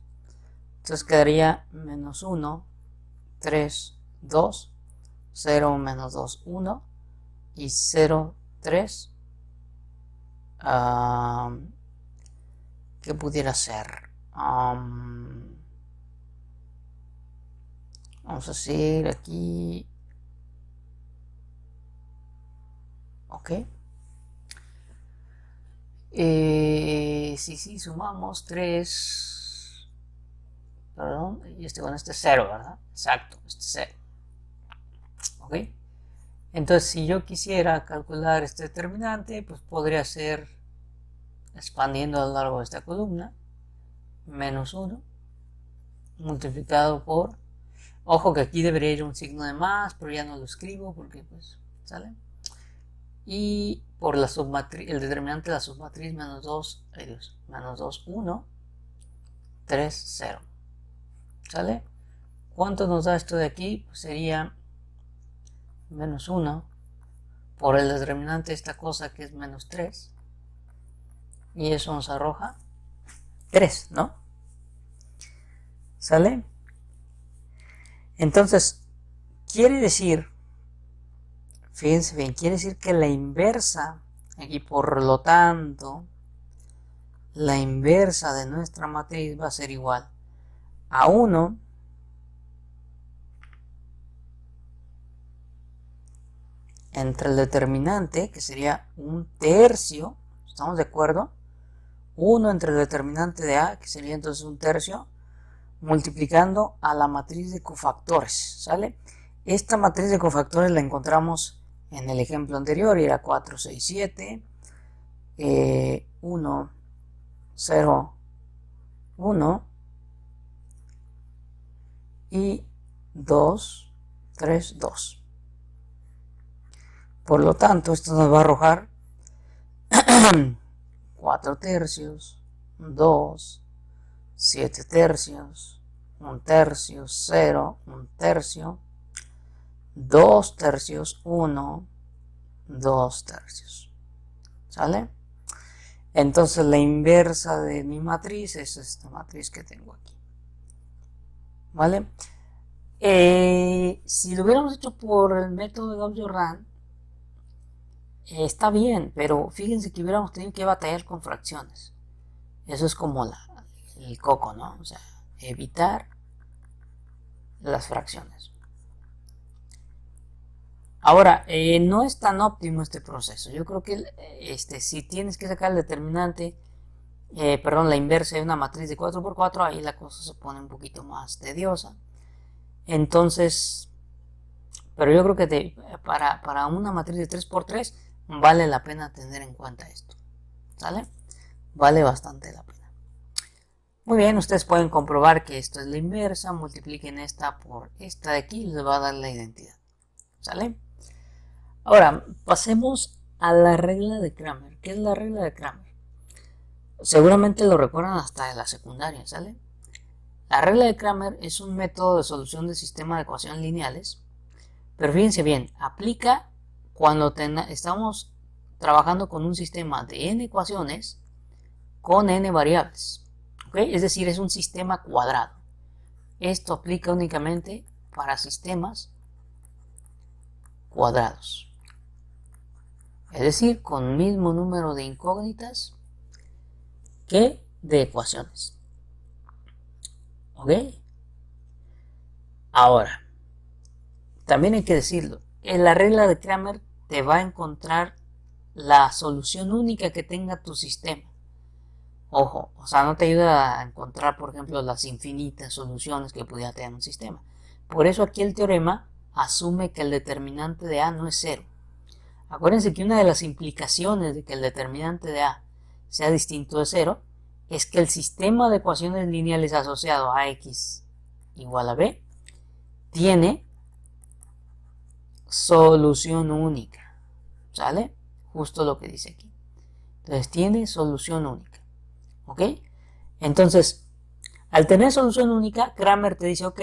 Speaker 1: Entonces quedaría menos 1, 3, 2, 0, menos 2, 1 y 0, 3. ¿Qué pudiera ser? Vamos a decir aquí ¿Ok? Sí, sumamos 3. Perdón, y con este 0, ¿verdad? Exacto, este 0. ¿Ok? Entonces, si yo quisiera calcular este determinante, pues podría ser expandiendo a lo largo de esta columna, menos 1, multiplicado por, ojo que aquí debería ir un signo de más, pero ya no lo escribo porque pues, ¿sale? Y por la submatriz, el determinante de la submatriz menos 2, menos 2, 1, 3, 0, ¿sale? ¿Cuánto nos da esto de aquí? Pues sería menos 1 por el determinante de esta cosa que es menos 3, y eso nos arroja 3, ¿no? ¿Sale? Entonces, quiere decir, fíjense bien, quiere decir que la inversa, aquí por lo tanto, la inversa de nuestra matriz va a ser igual a 1 entre el determinante, que sería un tercio, ¿estamos de acuerdo? 1 entre el determinante de A, que sería entonces un tercio, multiplicando a la matriz de cofactores, ¿sale? Esta matriz de cofactores la encontramos en el ejemplo anterior, y era 4, 6, 7, 1, 0, 1 y 2, 3, 2. Por lo tanto, esto nos va a arrojar 4 tercios, 2, 7 tercios, 1 tercio, 0, 1 tercio, 2 tercios, 1, 2 tercios. ¿Sale? Entonces la inversa de mi matriz es esta matriz que tengo aquí. ¿Vale? Si lo hubiéramos hecho por el método de Gauss-Jordan, está bien, pero fíjense que hubiéramos tenido que batallar con fracciones. Eso es como el coco, ¿no? O sea, evitar las fracciones. Ahora, no es tan óptimo este proceso. Yo creo que si tienes que sacar el determinante, la inversa de una matriz de 4×4, ahí la cosa se pone un poquito más tediosa. Entonces, pero yo creo que para una matriz de 3×3 vale la pena tener en cuenta esto. ¿Sale? Vale bastante la pena. Muy bien, ustedes pueden comprobar que esto es la inversa. Multipliquen esta por esta de aquí y les va a dar la identidad. ¿Sale? Ahora, pasemos a la regla de Cramer. ¿Qué es la regla de Cramer? Seguramente lo recuerdan hasta de la secundaria, ¿sale? La regla de Cramer es un método de solución de sistemas de ecuaciones lineales, pero fíjense bien, aplica cuando estamos trabajando con un sistema de n ecuaciones con n variables, ¿ok? Es decir, es un sistema cuadrado. Esto aplica únicamente para sistemas cuadrados. Es decir, con mismo número de incógnitas que de ecuaciones. ¿Ok? Ahora, también hay que decirlo, en la regla de Cramer te va a encontrar la solución única que tenga tu sistema. Ojo, o sea, no te ayuda a encontrar, por ejemplo, las infinitas soluciones que pudiera tener un sistema. Por eso aquí el teorema asume que el determinante de A no es 0. Acuérdense que una de las implicaciones de que el determinante de A sea distinto de 0 es que el sistema de ecuaciones lineales asociado a x igual a b tiene solución única. ¿Sale? Justo lo que dice aquí. Entonces tiene solución única. ¿Ok? Entonces, al tener solución única, Cramer te dice, ok,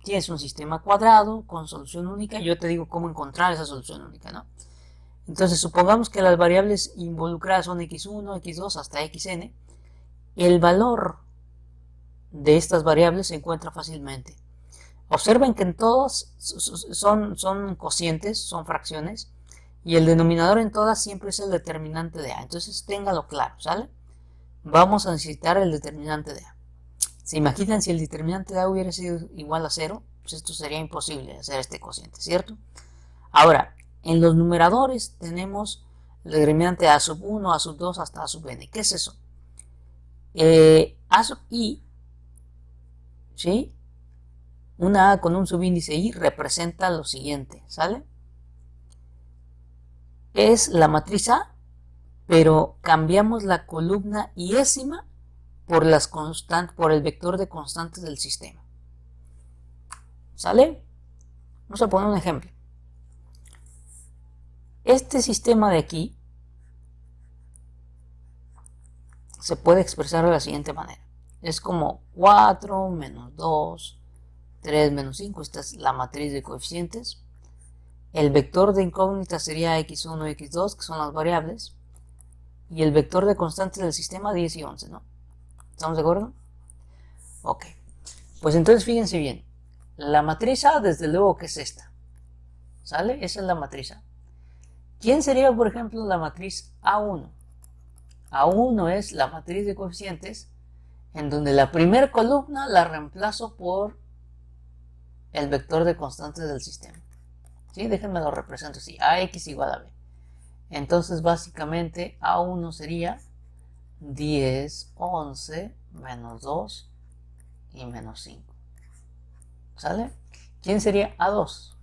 Speaker 1: tienes un sistema cuadrado con solución única, yo te digo cómo encontrar esa solución única, ¿no? Entonces, supongamos que las variables involucradas son x1, x2 hasta xn. El valor de estas variables se encuentra fácilmente. Observen que en todas son cocientes, son fracciones, y el denominador en todas siempre es el determinante de A. Entonces, téngalo claro, ¿sale? Vamos a necesitar el determinante de A. ¿Se imaginan si el determinante de A hubiera sido igual a 0? Pues esto sería imposible hacer este cociente, ¿cierto? Ahora, En los numeradores tenemos el determinante A sub 1, A sub 2 hasta A sub n. ¿Qué es eso? A sub i, ¿sí? Una A con un subíndice i representa lo siguiente, ¿sale? Es la matriz A, pero cambiamos la columna iésima por el vector de constantes del sistema. ¿Sale? Vamos a poner un ejemplo. Este sistema de aquí se puede expresar de la siguiente manera. Es como 4 menos 2, 3 menos 5. Esta es la matriz de coeficientes. El vector de incógnita sería x1 y x2, que son las variables. Y el vector de constantes del sistema 10 y 11, ¿no? ¿Estamos de acuerdo? Ok. Pues entonces fíjense bien. La matriz A, desde luego que es esta. ¿Sale? Esa es la matriz A. ¿Quién sería, por ejemplo, la matriz A1? A1 es la matriz de coeficientes en donde la primera columna la reemplazo por el vector de constantes del sistema. ¿Sí? Déjenme lo represento así. AX igual a B. Entonces, básicamente, A1 sería 10, 11, menos 2 y menos 5. ¿Sale? ¿Quién sería A2?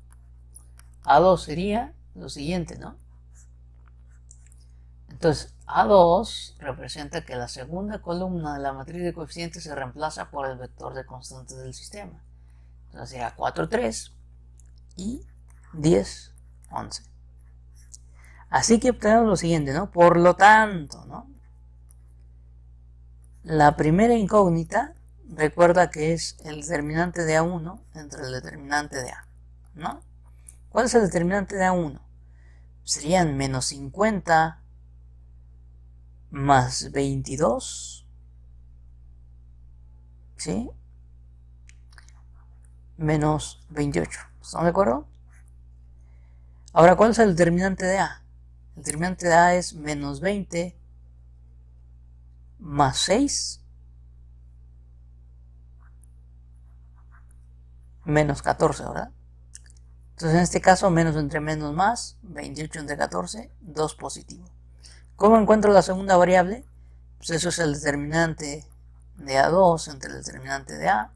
Speaker 1: A2 sería lo siguiente, ¿no? Entonces, A2 representa que la segunda columna de la matriz de coeficientes se reemplaza por el vector de constantes del sistema. Entonces sería 4, 3 y 10, 11. Así que obtenemos lo siguiente, ¿no? Por lo tanto, ¿no? La primera incógnita, recuerda que es el determinante de A1 entre el determinante de A, ¿no? ¿Cuál es el determinante de A1? Serían menos 50 más 22, ¿sí? Menos 28. ¿Estamos de acuerdo? Ahora, ¿cuál es el determinante de A? El determinante de A es menos 20 más 6 menos 14, ¿verdad? Entonces, en este caso, menos entre menos más, 28 entre 14, 2 positivo. ¿Cómo encuentro la segunda variable? Pues eso es el determinante de A2 entre el determinante de A.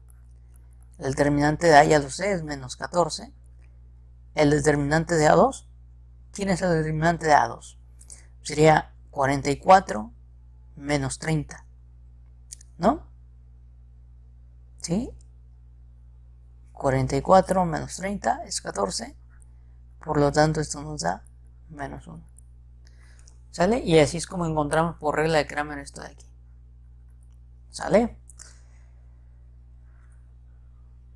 Speaker 1: El determinante de A ya lo sé, es menos 14. El determinante de A2, ¿quién es el determinante de A2? Sería 44 menos 30, ¿no? ¿Sí? 44 menos 30 es 14, por lo tanto esto nos da menos 1. ¿Sale? Y así es como encontramos por regla de Kramer esto de aquí. ¿Sale?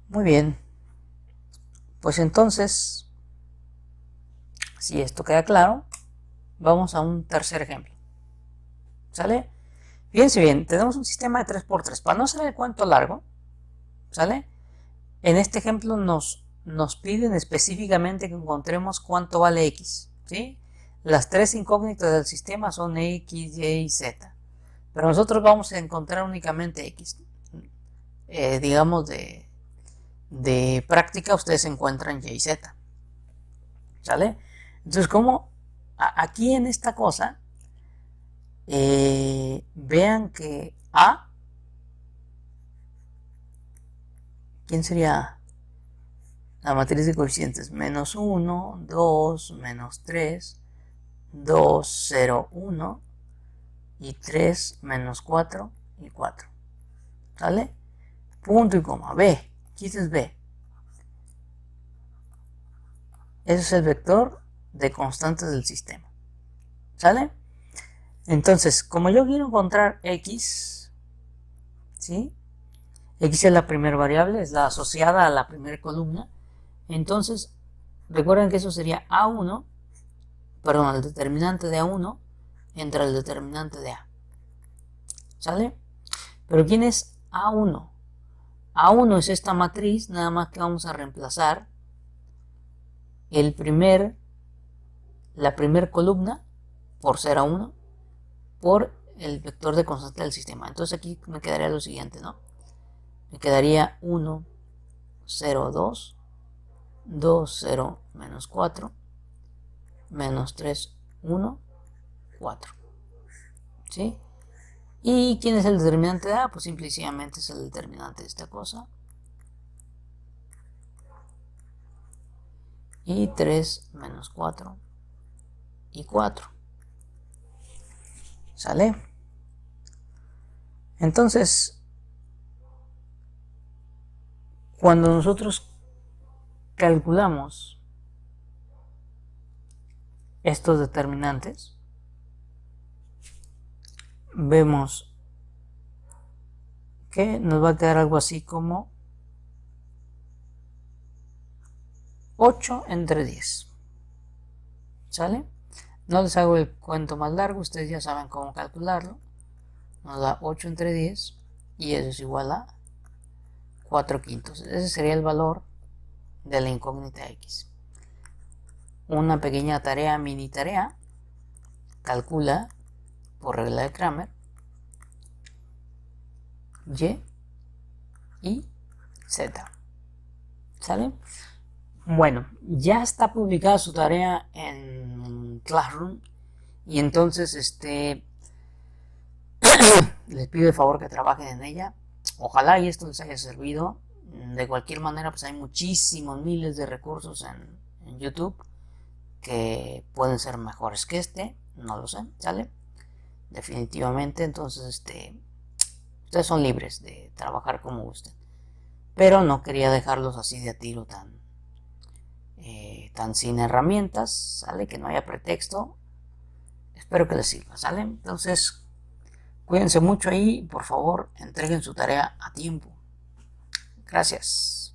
Speaker 1: Muy bien. Pues entonces, si esto queda claro, vamos a un tercer ejemplo. ¿Sale? Fíjense bien, tenemos un sistema de 3×3. Para no hacer el cuento largo, ¿sale? En este ejemplo nos piden específicamente que encontremos cuánto vale x, ¿sí? Las tres incógnitas del sistema son x, y y z. Pero nosotros vamos a encontrar únicamente x. Digamos de práctica ustedes encuentran y y z. ¿Sale? Entonces, como aquí en esta cosa, vean que A, ¿quién sería A? La matriz de coeficientes, menos 1, 2, menos 3, 2, 0, 1 y 3, menos 4 y 4. ¿Sale? Punto y coma. B. ¿Quién es B? Ese es el vector de constantes del sistema. ¿Sale? Entonces, como yo quiero encontrar x, ¿sí? X es la primera variable, es la asociada a la primera columna. Entonces, recuerden que eso sería A1, perdón, el determinante de A1 entre el determinante de A. ¿Sale? Pero ¿quién es A1? A1 es esta matriz, nada más que vamos a reemplazar la primera columna por ser A1 por el vector de constante del sistema. Entonces aquí me quedaría lo siguiente, ¿no? Me quedaría 1, 0, 2, 2, 0, menos 4, menos 3, 1, 4. ¿Sí? ¿Y quién es el determinante de A? Pues simplemente es el determinante de esta cosa. Y 3 menos 4 y 4. ¿Sale? Entonces, cuando nosotros calculamos estos determinantes, vemos que nos va a quedar algo así como 8 entre 10. ¿Sale? No les hago el cuento más largo, ustedes ya saben cómo calcularlo. Nos da 8 entre 10 y eso es igual a 4 quintos. Ese sería el valor de la incógnita X. Una pequeña tarea, mini tarea, calcula por regla de Kramer Y y Z. ¿Sale? Bueno, ya está publicada su tarea en Classroom y entonces les pido de favor que trabajen en ella. Ojalá y esto les haya servido. De cualquier manera, pues hay muchísimos miles de recursos en YouTube que pueden ser mejores que no lo sé, ¿sale? Definitivamente, entonces ustedes son libres de trabajar como gusten, pero no quería dejarlos así de a tiro tan sin herramientas, ¿sale? Que no haya pretexto. Espero que les sirva, ¿sale? Entonces, cuídense mucho ahí, por favor, entreguen su tarea a tiempo. Gracias.